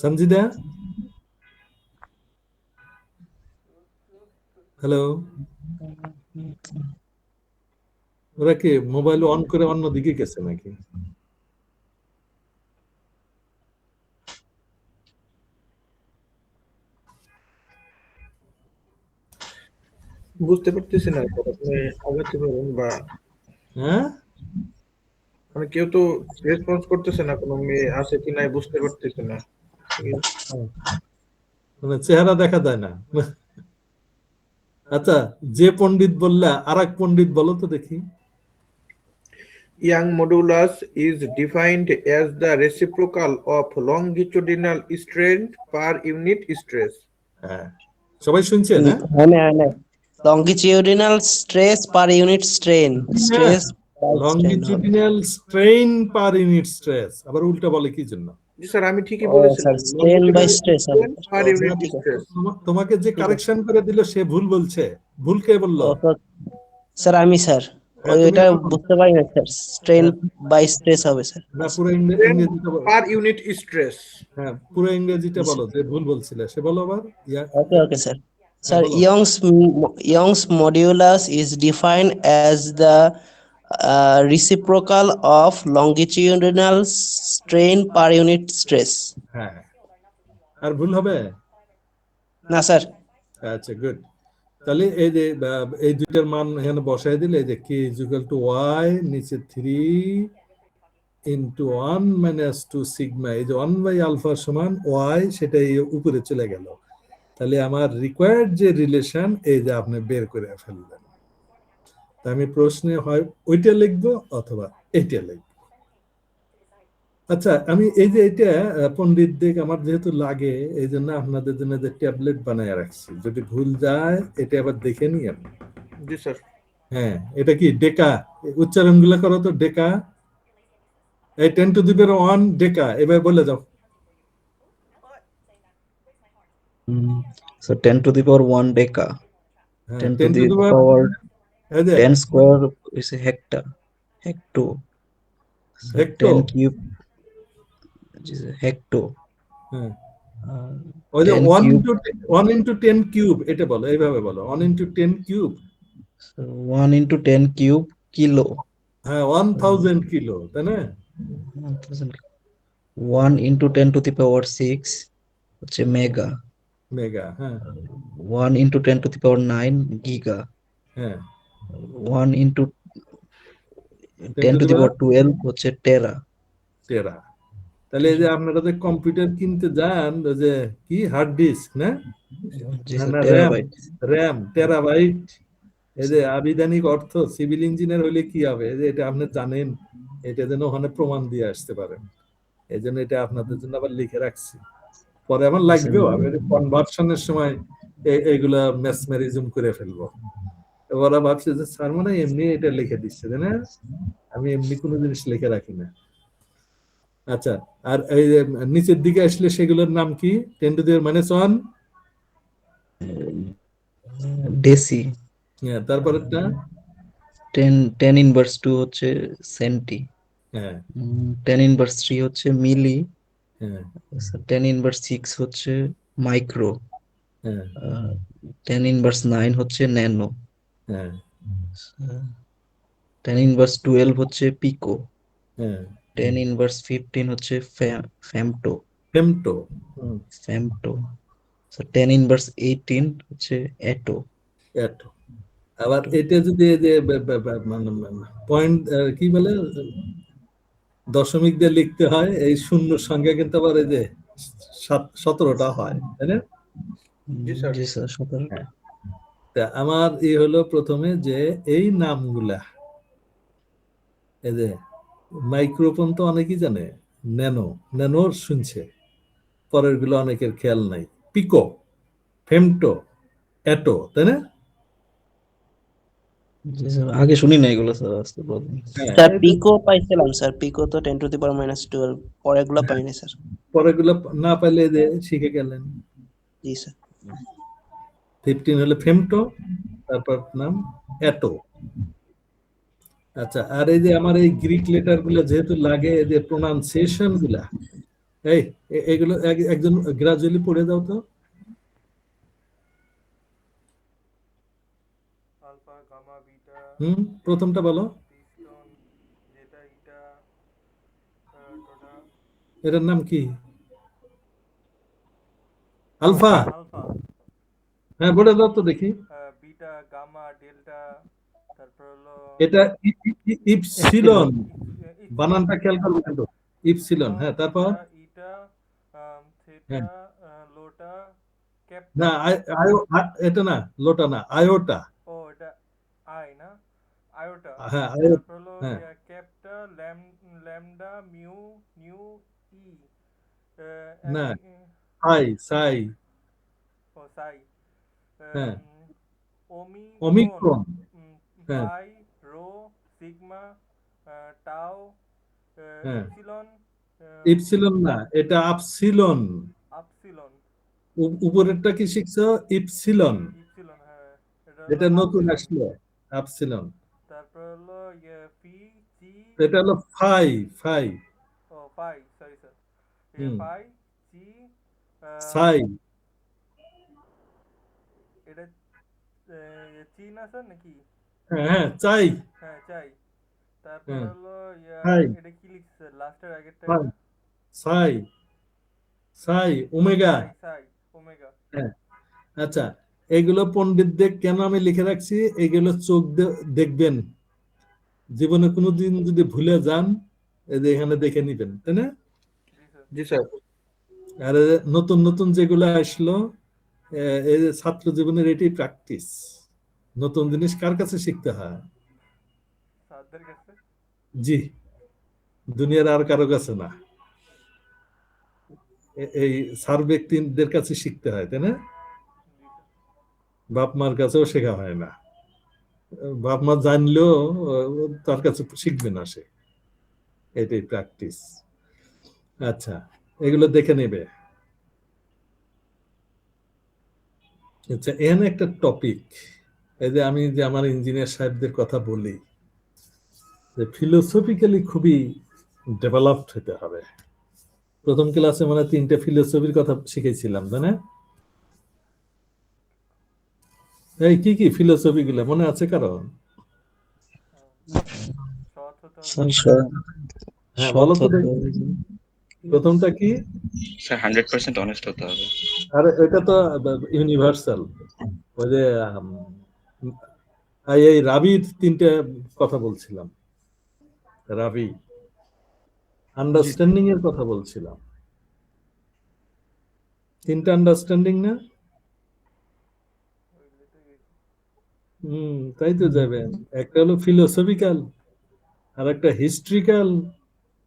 সঞ্জিদা, হ্যালো, ওরা কি মোবাইল অন করে অন্যদিকে গেছে নাকি? বুঝতে পারতেছি না, আপনি আগাতে পারেন বা হ্যাঁ, মানে কেউ তো রেসপন্স করতেছে না, কোনো মেয়ে আছে কি নাই বুঝতে পারতেছি না। মানে চেহারা দেখা যায় না। আচ্ছা, যে পণ্ডিত বললা আর এক পণ্ডিত বলো তো দেখি। Young modulus is defined as the reciprocal of longitudinal strain per unit stress. হ্যাঁ, সবাই শুনছে না? Longitudinal stress per unit strain. Longitudinal strain পার ইউনিট স্ট্রেস, আবার উল্টা বলে কি জন্য? জি স্যার, আমি ঠিকই বলেছিলাম, strain by stress. per unit stress. তোমাকে যে কারেকশন করে দিল সে ভুল বলছে। ভুল কে বললো? স্যার আমি স্যার ওইটা বুঝতে পারি না স্যার, স্ট্রেন বাই স্ট্রেস হবে স্যার। না, পুরো ইংরেজিটা বলো। Per unit stress. হ্যাঁ, পুরো ইংরেজিটা বলো, যে ভুল বলছিলে সে বলো আবার। Okay sir. Sir, Young's modulus is defined as the reciprocal of longitudinal strain per unit stress. হ্যাঁ, আর ভুল হবে না স্যার। আচ্ছা, গুড। তাহলে এই যে এই দুইটার মান এখানে বসাই দিলে, এই যে k = y, নিচে 3 × 1 - 2 সিগমা, এই যে 1/α সমান y, সেটাই উপরে চলে গেল। তাহলে আমার রিকোয়ার্ড যে রিলেশন, এই যে আপনি বের করে ফেললেন। আমি প্রশ্নে হয় ওইটা লিখবো অথবা এইটা লিখবো। আচ্ছা, আমি এই যে এটা পণ্ডিত দিক আমার যেহেতু লাগে, এই জন্য আপনাদের জন্য যে ট্যাবলেট বানায় রাখছি, যদি ভুল যায় এটা আবার দেখে নিন। জি স্যার। হ্যাঁ, এটা কি ডেকা? উচ্চারণ গুলো করো তো। ডেকা, এই 10⁻1 ডেকা, এবার বলে যাও। So 10⁻1 deca. 10 square is a hectare. Hecto. So Hecto. 10 cube is a hecto. হ্যাঁ, ওই যে 1 × 10 কিউব, এটা বলো, এইভাবে বলো, 1 × 10 কিউব। So 1 × 10 cube kilo. হ্যাঁ, 1000 কিলো, তাই না? 1 × 10⁻6 হচ্ছে মেগা। মেগা, হ্যাঁ। 1 × 10⁻9 গিগা। হ্যাঁ, 1 × 10⁻12 হচ্ছে টেরা। টেরা। তাহলে এই যে আপনারা যে কম্পিউটার কিনতে যান, যে কি হার্ড ডিস্ক না, র্যাম, টেরাবাইট, এই যে আবিধানিক অর্থ সিভিল ইঞ্জিনিয়ার হলে কি হবে, এই যে এটা আপনি জানেন, এটা যেন ওখানে প্রমাণ দিয়ে আসতে পারেন। এই জন্য এটা আপনাদের জন্য আবার লিখে রাখছি, পরে আমার লাগবেও। আমি কনভার্সনের সময় এইগুলা মেসমেরিজম করে ফেলবো। ওরা ভাবছে যে স্যার মানে এমনি এটা লিখে দিচ্ছে, তাই না? আমি এমনি কোনো জিনিস লিখে রাখি না। আচ্ছা, আর এই যে নিচের দিকে আসলে সেগুলোর নাম কি? 10 to the -1, ডেসি। হ্যাঁ, তারপরেরটা 10 ইনভার্স 2 হচ্ছে সেন্টি। হ্যাঁ 10 ইনভার্স 3 হচ্ছে মিলি। হ্যাঁ 10 ইনভার্স 6 হচ্ছে মাইক্রো। হ্যাঁ 10 ইনভার্স 9 হচ্ছে ন্যানো। হ্যাঁ 10 ইনভার্স 12 হচ্ছে পিকো। হ্যাঁ 10 ইনভার্স 15 হচ্ছে ফেমটো। ফেমটো। ফেমটো। 10 ইনভার্স 18 হচ্ছে এটো। এটো। আবার এটা যদি এই যে পয়েন্ট কি বলে দশমিক দিয়ে লিখতে হয়, এই শূন্য সংখ্যা কিন্তু আবার এই যে 17টা হয়, তাই না? জি স্যার 17টা। তা আমার হলো প্রথমে যে এই নামগুলা, এই যে মাইক্রোফোন তো অনেকেই জানে, ন্যানো ন্যানো শুনছে, পরের গুলো অনেকের খেয়াল নাই। পিকো, ফেমটো, এটো, তাই না? জি স্যার, আগে শুনি না এগুলো স্যার, আজকে প্রথম। স্যার পিকো পাইছিলাম স্যার, পিকো তো 10 to the power -12, পরেগুলো পাইনি স্যার। পরেগুলো না পাইলে যে শিখে গেলেন। জি স্যার। 15 হলো ফেমটো, তারপর নাম এটো। আচ্ছা, আর এই যে আমার এই গ্রিক লেটার গুলো যেহেতু লাগে, এই যে প্রোনাউন্সিয়েশন গুলা, এইগুলো একজন গ্রাজুয়ালি পড়ে দাও তো। আলফা, গামা, বিটা, প্রথমটা বলো। পিস্টন, যেটা ইটা, টোটা। এটার নাম কি? আলফা। আলফা। হ্যাঁ, বলে দাও তো দেখি। বিটা, গামা, ডেল্টা, তারপর হলো এটা ইপসিলন, বানানটা খেয়াল করবে কিন্তু। ইপসিলন, হ্যাঁ, তারপর ইটা, থিটা, লোটা, ক্যাপটা। না, এটা না, লোটা না, আয়োটা। ও এটা আই না, আয়োটা। হ্যাঁ, তারপর হলো হ্যাঁ, ক্যাপটা, ল্যামডা, মিউ, নিউ, ই, না, সাই সাই, ও সাই, হ্যাঁ, ওমিক্রন, ওমিক্রন, হ্যাঁ, পাই, রো, সিগমা, টাও, হ্যাঁ, ইপসিলন, ইপসিলন না, এটা আপসিলন। আপসিলন। উপরেরটা কি শিখছো? ইপসিলন। ইপসিলন, হ্যাঁ, এটা নতুন আসলো, আপসিলন। তারপর হলো পি, জি, এটা হলো ফাই ফাই। ও পাই, সরি স্যার, পাই, জি, সাই। এটা চীন আছে নাকি? হ্যাঁ হ্যাঁ, চাই। হ্যাঁ, চাই। তারপর হ্যাঁ, হলো সাই এটা কি লিখছে লাস্টের আগেরটা? সাই সাই সাই ওমেগা। সাই, সাই, ওমেগা। হ্যাঁ, আচ্ছা, এগুলো পণ্ডিতদের কেন আমি লিখে রাখছি, এগুলো চোখ দেখবেন, জীবনে কোনোদিন যদি ভুলে যান, এই যে এখানে দেখে নিবেন, তাই না? জি স্যার। আর নতুন নতুন যেগুলো আসলো, এই যে ছাত্র জীবনের এটাই প্র্যাকটিস। নতুন জিনিস কার কাছে শিখতে হয়? স্যারদের কাছে। জি, দুনিয়ার আর কারো কাছে না, এই স্যার ব্যক্তিদের কাছে শিখতে হয়, তাই না? বাপ মার কাছেও শেখা হয় না। বাপ মা জানলেও তার কাছে শিখবে না সে, এটাই প্র্যাকটিস। আচ্ছা, এগুলো দেখে নেবে। আচ্ছা, এখানে একটা টপিক, এই যে আমি যে আমার ইঞ্জিনিয়ার সাহেবদের কথা বলি, যে ফিলোসফিক্যালি খুবই ডেভেলপড হতে হবে। প্রথম ক্লাসে মানে 3টে ফিলোসফির কথা শিখেছিলাম, তাই না? এই কি কি ফিলোসফি গুলো মনে আছে কারো? হ্যাঁ, বলো তো দেখি। প্রথমটা কি? স্যার 100% অনেস্ট হতে হবে। আরে এটা তো ইউনিভার্সাল। ওই যে এই রাবির 3টে কথা বলছিলাম, রাবি আন্ডারস্ট্যান্ডিং এর কথা বলছিলাম। 3টা আন্ডারস্ট্যান্ডিং না? তাই তো যাবেন। একটা হলো ফিলোসফিক্যাল, আর একটা হিস্ট্রিক্যাল,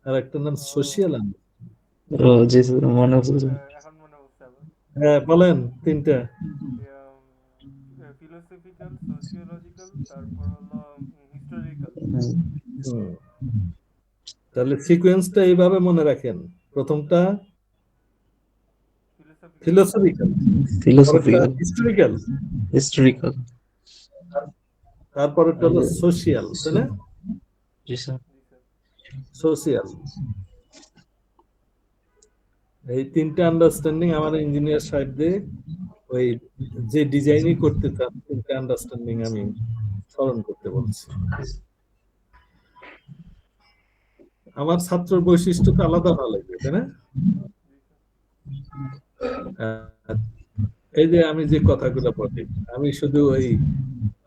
আর একটা নাম সোশিয়াল। ও জি স্যার, মনে আছে স্যার। এখন মনে হচ্ছে আবার হ্যাঁ বলেন তিনটা। ফিলোসফিক্যাল, সোশিওলজিক্যাল, তারপর হলো হিস্টোরিক্যাল। হুম। তাহলে সিকোয়েন্সটা এইভাবে মনে রাখেন, প্রথমটা ফিলোসফিক্যাল, ফিলোসফিক্যাল, হিস্টোরিক্যাল, হিস্টোরিক্যাল। তারপরেরটা হলো সোশিয়াল, তাই না? জি স্যার। সোশিয়াল। এই তিনটা আন্ডারস্ট্যান্ডিং আমার ইঞ্জিনিয়ার সাহেবদের ওই যে ডিজাইনই করতে চান, তিনটা আন্ডারস্ট্যান্ডিং আমি স্মরণ করতে বলছি। আমার ছাত্রের বৈশিষ্ট্য তো আলাদা না লাগবে, তাই না? এই যে আমি যে কথাগুলো বলি, আমি শুধু ওই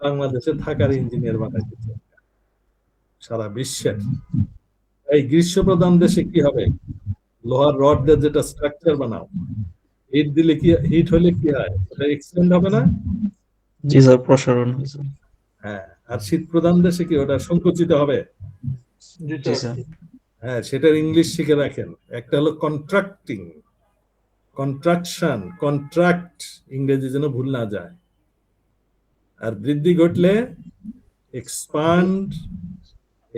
বাংলাদেশে থাকার ইঞ্জিনিয়ার বানাইতে চাই, সারা বিশ্বের। এই গ্রীষ্ম প্রধান দেশে কি হবে, লোহার রড দিয়ে যেটা স্ট্রাকচার বানাও, হিট দিলে কি, হিট হলে কি হয়, ওটা এক্সটেন্ড হবে না? জি স্যার, প্রসারণ হয়েছে। হ্যাঁ, আর শীত প্রধান দেশে কি ওটা সংকুচিত হবে? জি স্যার। হ্যাঁ, সেটার ইংলিশ শিখে রাখেন। একটা হলো কন্ট্রাক্টিং, কন্ট্রাকশন, কন্ট্রাক্ট, ইংরেজি যেন ভুল না যায়। আর বৃদ্ধি ঘটলে এক্সপান্ড,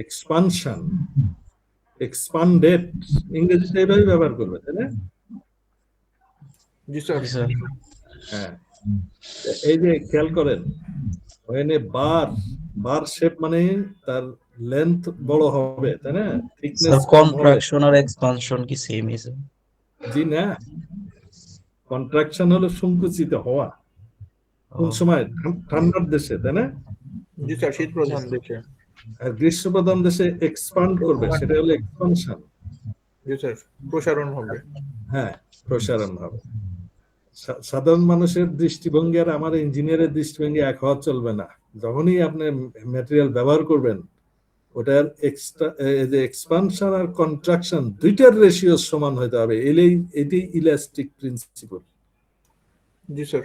এক্সপানশন, এক্সপান্ডেড, ইংরেজিতে এইভাবে ব্যবহার করবে, তাই না? জি স্যার। হ্যাঁ, এই যে খেয়াল করেন, ওখানে বার, বার শেপ মানে তার লেন্থ বড় হবে, তাই না? থিকনেস স্যার, কন্ট্রাকশন আর এক্সপানশন কি সেম স্যার? জি না, কন্ট্রাকশন হলো সংকুচিত হওয়া। কোন সময়? ঠান্ডার দেশে, তাই না? জি স্যার, শীত প্রধান দেশে। আর গ্রীষ্ম প্রধান দেশে এক্সপান্ড করবে, সেটা হলো এক্সপানশন। জি স্যার, প্রসারণ হবে। হ্যাঁ, প্রসারণ হবে। সাধারণ মানুষের দৃষ্টিভঙ্গি আর আমার ইঞ্জিনিয়ারের দৃষ্টিভঙ্গি এক হওয়া চলবে না। যখনই আপনি ম্যাটেরিয়াল ব্যবহার করবেন, ওটার এক্সপানশন আর কন্ট্রাকশন দুইটার রেশিও সমান হতে হবে। এটাই ইলাস্টিক প্রিন্সিপল। জি স্যার।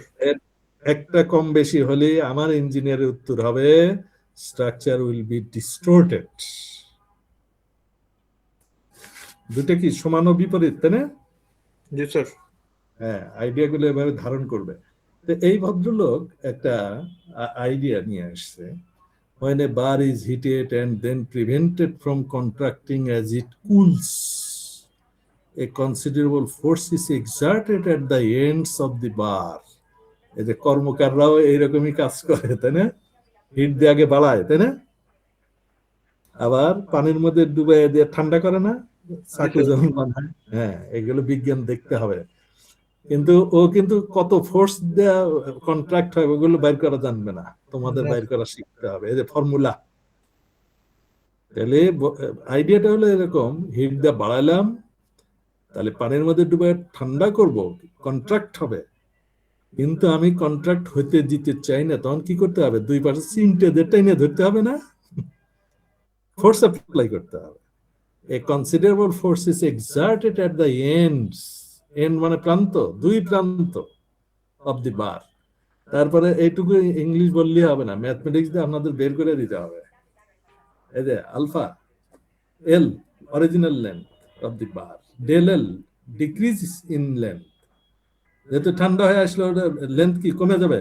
একটা কম বেশি হলে আমার ইঞ্জিনিয়ারের উত্তর হবে স্ট্রাকচার উইল বি ডিস্টর্টেড। দুটো কি সমান ও বিপরীত, তাই না? জি স্যার। হ্যাঁ, আইডিয়া গুলো এভাবে ধারণ করবে। তো এই ভদ্রলোক একটা আইডিয়া নিয়ে আসছে, when a bar is heated and then prevented from contracting as it cools, a considerable force is exerted at the ends of the bar. এই যে কর্মকাররাও এইরকমই কাজ করে, তাই না? হিট দিয়ে আগে বাড়ায়, তাই না? আবার পানির মধ্যে ডুবে দিয়ে ঠান্ডা করে না, চাকু যেমন বানায়। হ্যাঁ, এগুলো বিজ্ঞান দেখতে হবে। কিন্তু ও কিন্তু কত ফোর্স দেয়া কন্ট্রাক্ট হয় ওগুলো বাইর করা জানবে না, তোমাদের বাইর করা শিখতে হবে। এই যে ফর্মুলা, তাহলে আইডিয়াটা হলো এরকম, হিট দিয়ে বাড়াইলাম, তাহলে পানির মধ্যে ডুবে ঠান্ডা করব, কন্ট্রাক্ট হবে। কিন্তু আমি কন্ট্রাক্ট হইতে দিতে চাই না, তখন কি করতে হবে? দুই পাশে চিনটে দেড়টাই নিয়ে ধরতে হবে না, ফোর্স অ্যাপ্লাই করতে হবে। A considerable force is exerted at the ends, end মানে প্রান্ত, দুই প্রান্ত of the bar। তারপরে এইটুকু ইংলিশ বললে হবে না, ম্যাথমেটিক্স দিয়ে আপনাদের বের করে দিতে হবে। এই যে alpha L original length of the bar, del L decrease in length. যেহেতু ঠান্ডা হয়ে আসলে ওটা লেন্থ কি কমে যাবে,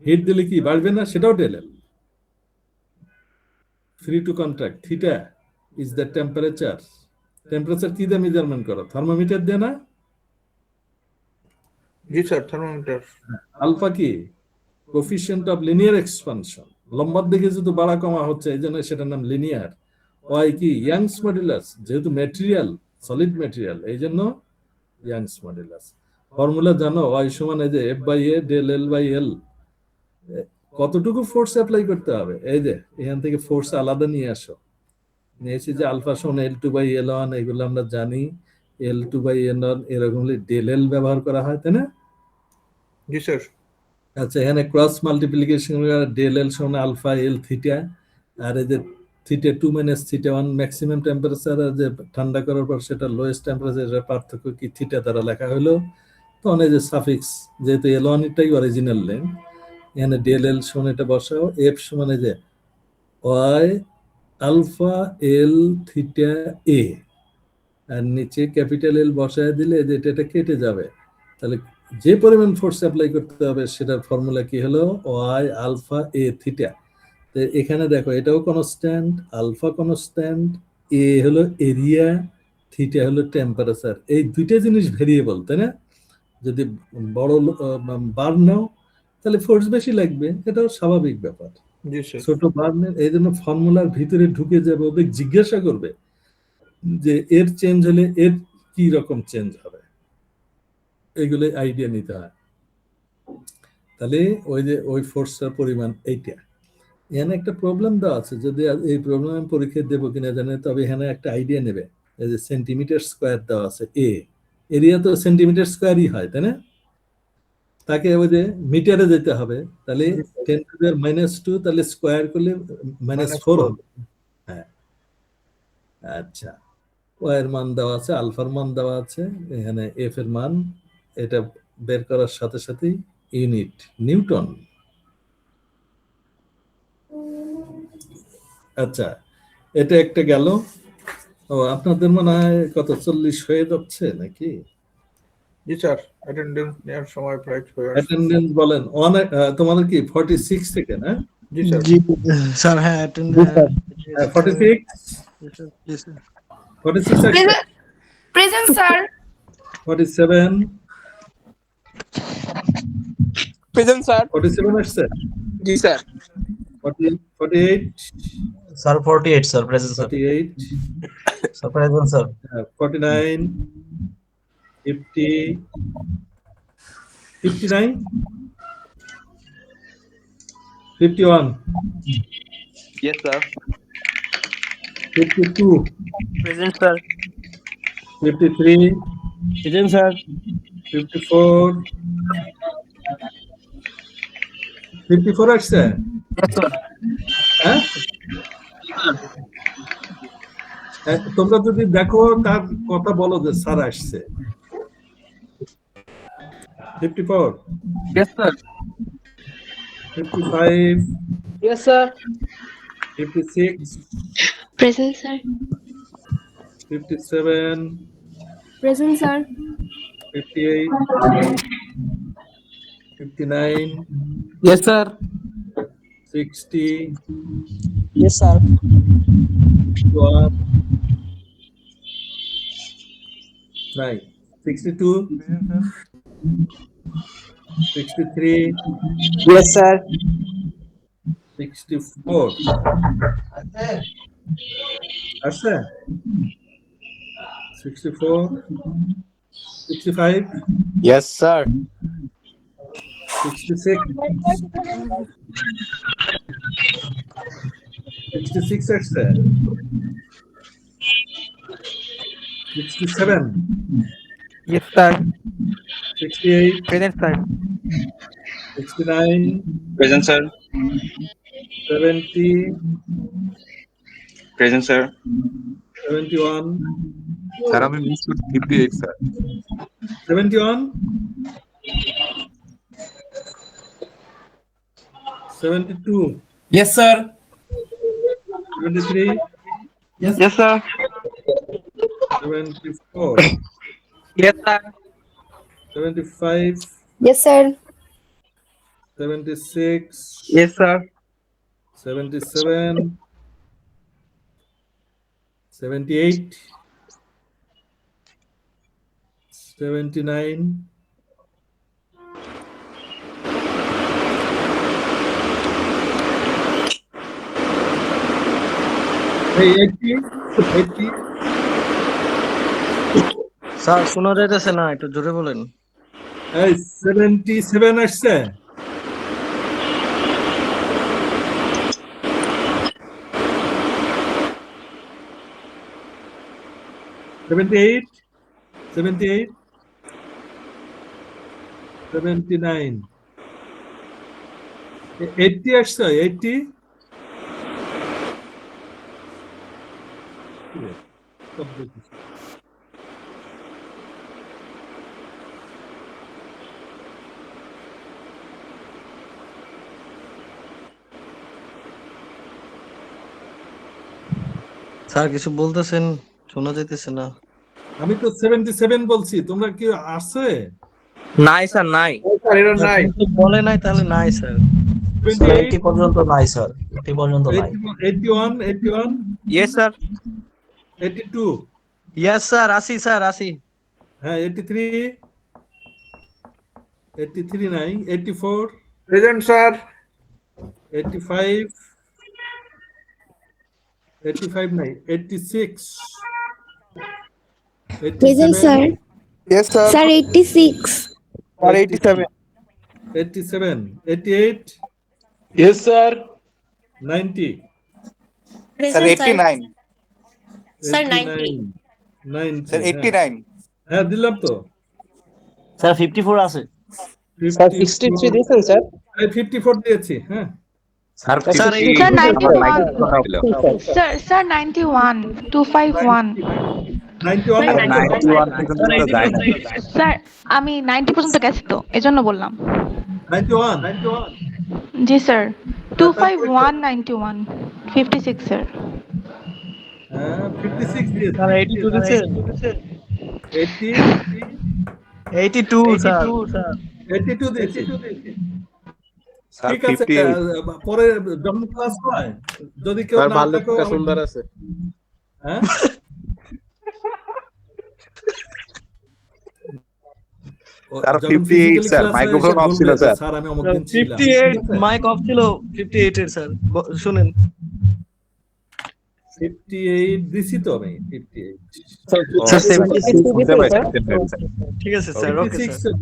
হিট দিলে কি বাড়বে না, সেটাও del L. Free to contract, theta is the temperature. Temperature কি দিয়ে মেজারমেন্ট করো? থার্মোমিটার দিয়ে না? জি স্যার, থার্মোমিটার। আলফা কি? কোফিশিয়েন্ট অফ লিনিয়ার এক্সপানশন, লম্বার দিকে যেহেতু বাড়া কমা হচ্ছে এই জন্য সেটার নাম লিনিয়ার। ওয়াই কি? ইয়াংস মডুলাস, যেহেতু ম্যাটেরিয়াল, সলিড ম্যাটেরিয়াল, এই জন্য ইয়াংস মডুলাস। ফর্মুলা জানো? ওয়াই সমান এই যে F by A del L by L. কতটুকু ফোর্স অ্যাপ্লাই করতে হবে, এই যে এখান থেকে ফোর্স আলাদা নিয়ে আসো। নিয়েছি যে আলফা সমান L2 বাই L1, এগুলো আমরা জানি। L2 বাই L1 এরকম ডেল এল ব্যবহার করা হয়, তাই না? জি স্যার। আচ্ছা, এখানে ক্রস মাল্টিপ্লিকেশন ডেল এল সমান আলফা এল থিটা, আর এই যে theta 2 minus theta 1 maximum temperature, যে ঠান্ডা করার পর সেটা লোয়েস্ট টেম্পারেচার, পার্থক্য কি থিটা দ্বারা লেখা হলো। তখন এই যে সাফিক্স, যেহেতু L1 এটাই অরিজিনাল লেন্থ, এখানে ডেল এল সমান এটা বসাও, এফ সমান এই যে ওয়াই আলফা এল থিটা এ, আর নিচে ক্যাপিটাল এল বসায় দিলে যে এটা কেটে যাবে, তাহলে যে পরিমাণ ফোর্স অ্যাপ্লাই করতে হবে সেটার ফর্মুলা কি হলো? ওয়াই আলফা এ থিটা। তো এখানে দেখো এটাও কনস্ট্যান্ট, আলফা কনস্ট্যান্ট, এ হলো এরিয়া, থিটা হলো টেম্পারেচার। এই দুইটা জিনিস ভেরিয়েবল, তাই না? যদি বড় বার নাও তাহলে ফোর্স বেশি লাগবে, এটাও স্বাভাবিক ব্যাপার। জি স্যার। ছোট বার এই জন্য ফর্মুলার ভিতরে ঢুকে যাবে, ওদের জিজ্ঞাসা করবে যে এর চেঞ্জ হলে এর কি রকম চেঞ্জ হবে, এগুলো আইডিয়া নিতে হয়। তাহলে ওই যে ওই ফোর্সটার পরিমাণ এইটা। এখানে একটা প্রবলেম দেওয়া আছে, যদি এই প্রবলেম আমি পরীক্ষা দেবো কিনা জানে, তবে এখানে একটা আইডিয়া নেবে। এই যে সেন্টিমিটার স্কোয়ার দেওয়া আছে, এরিয়া তো সেন্টিমিটার স্কোয়ারই হয়, তাই না? তাকে ওই যে মিটারে যেতে হবে, তাহলে 10⁻², তাহলে স্কোয়ার করলে -4 হবে। হ্যাঁ, আচ্ছা। ও এর মান দেওয়া আছে, আলফার মান দেওয়া আছে, এখানে এফ এর মান, এটা বের করার সাথে সাথেই ইউনিট নিউটন। আচ্ছা, এটা একটা গেল। ও আপনাদের মনে হয় কত 40 হয়ে যাচ্ছে নাকি? জি স্যার, অ্যাটেন্ডেন্স নেওয়ার সময় প্রায় হয়ে আসছে। অ্যাটেন্ডেন্স বলেন, তোমাদের কি 46 থেকে না? জি স্যার। জি স্যার, হ্যাঁ অ্যাটেন্ডেন্স 46 46 আসছে? Present sir 47 present sir. 47 আসছে? জি স্যার। 48 sir 48 sir, present sir. 48 sir present sir. 49 50 59 51 Yes, sir. 52 present sir. 53 present sir. 54 54 আসছে? হ্যাঁ, তোমরা যদি দেখো তার কথা বলো যে স্যার আসছে। 54 yes sir. 55 yes sir. 56 present sir 57 present sir 58 59 yes sir. 60 Yes, sir. 62 63 Yes, sir. 64 আছে? 64 65 Yes, sir. 66 66 আসছে? 67 yes sir 68 present sir 69 Present, sir. 70 Present, sir. 71 Sir, আমি মিস করছি 58 sir. 71 72 yes sir. 73 yes sir. 74 yes sir. 75 Yes, sir. 76 yes sir. 77 78 79 80 80 sir শোনা যাইতেছে না, একটু জোরে বলেন। 77 আসছে? $78 78 79 80 আসছে? 80 80 স্যার কিছু বলতেছেন, শোনা যাইতেছে না। আমি তো 77 বলছি, তোমরা কি আসছে? নাই স্যার নাই। স্যার এটা নাই। আপনি তো বলে নাই, তাহলে নাই স্যার। স্যার 80 পর্যন্ত নাই স্যার, 80 পর্যন্ত নাই। 81, 81, ইয়েস স্যার। 82, ইয়েস স্যার, আসি স্যার, আসি। হ্যাঁ 83, 83 নাই, 84, প্রেজেন্ট স্যার। 85, 85 নাই, 86, Present, 87, sir. Yes sir. Sir, 86. Sir 87। 87, 88, yes sir. 90, Present, 89। Sir, 89, 90, sir হ্যাঁ। 89। হ্যাঁ দিলাম তো। স্যার 54 আছে। 63 দিয়েছেন স্যার? 54 দিয়েছি, হ্যাঁ। Sir sir 91 Sir, 91. 251. 91 91 পর্যন্ত তো যায় না। Sir, আমি 90 পর্যন্ত গেছি তো, এজন্য বললাম। 91, জি স্যার। 251, 91. 56 স্যার। হ্যাঁ 56 দিয়েছি। স্যার 82 দিয়েছেন? 80, 82 স্যার। 82 দিয়েছি। স্যার ঠিক আছে, 58 পরে যখন ক্লাস হয় যদি কেউ না থাকো সুন্দর আছে। হ্যাঁ স্যার যখন 58 physically স্যার, class হয়, মাইক্রোফোন এসে অফ ছিল বলবে যে, স্যার। স্যার আমি অমুক দিন ছিলাম। 58 মাইক অফ ছিল, 58 এর স্যার। শুনেন 58 দিছি তো আমি 58। স্যার 76 শুনতে পাই, শুনতে পাই, স্যার। ঠিক আছে স্যার, ওকে 56 স্যার।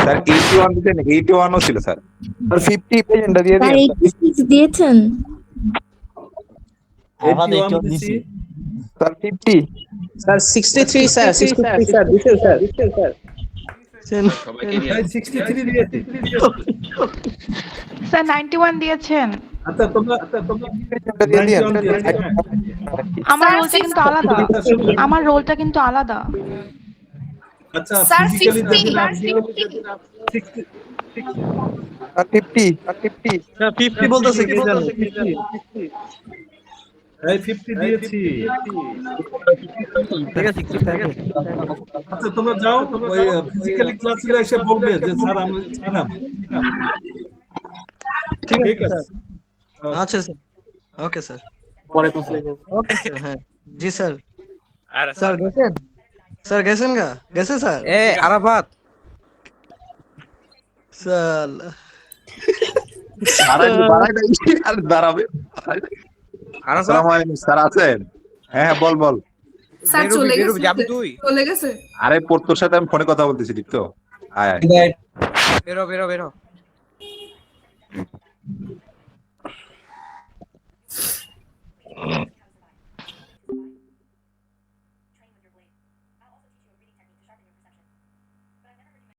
স্যার 81 দিতেন, 81 ও ছিল স্যার। স্যার 50 পেজেন্টটা দিয়ে দিন। 86 দিয়েছেন? আমাদের 81 81 দিছি। দিছি। স্যার 50। স্যার 63 স্যার, 63 স্যার, দিয়েছেন স্যার? তাই 63 দিয়েছি। স্যার 91 দিয়েছেন। আচ্ছা তোমরা দিয়ে দিন। 91 দিয়েছি, হ্যাঁ। আমার রোলটা কিন্তু আলাদা। আমার রোলটা কিন্তু আলাদা। আচ্ছা ফিজিক্যালি যদি না 60 স্যার 50। স্যার 50। স্যার 50 বলতেছে কি জানেন? এই 50 দিয়েছি। ঠিক আছে, ঠিক আছে। আচ্ছা তোমরা যাও, ওই ফিজিক্যালি ক্লাসে এসে বলবে যে স্যার আমি ছিলাম। ঠিক আছে। আচ্ছা sir, okay sir. Okay sir, হ্যাঁ জি স্যার। স্যার গেছেন? স্যার গেছেন গা? গেছে স্যার? এ আরাফাত। স্যার দাঁড়াবে। আসসালামু আলাইকুম স্যার, আছেন? হ্যাঁ বল বল। স্যার চলে গেছে। যাবি তুই? চলে গেছে। আরে তোর সাথে আমি ফোনে কথা বলতেছি, ঠিক তো? আয় আয়। বেরো বেরো বেরো।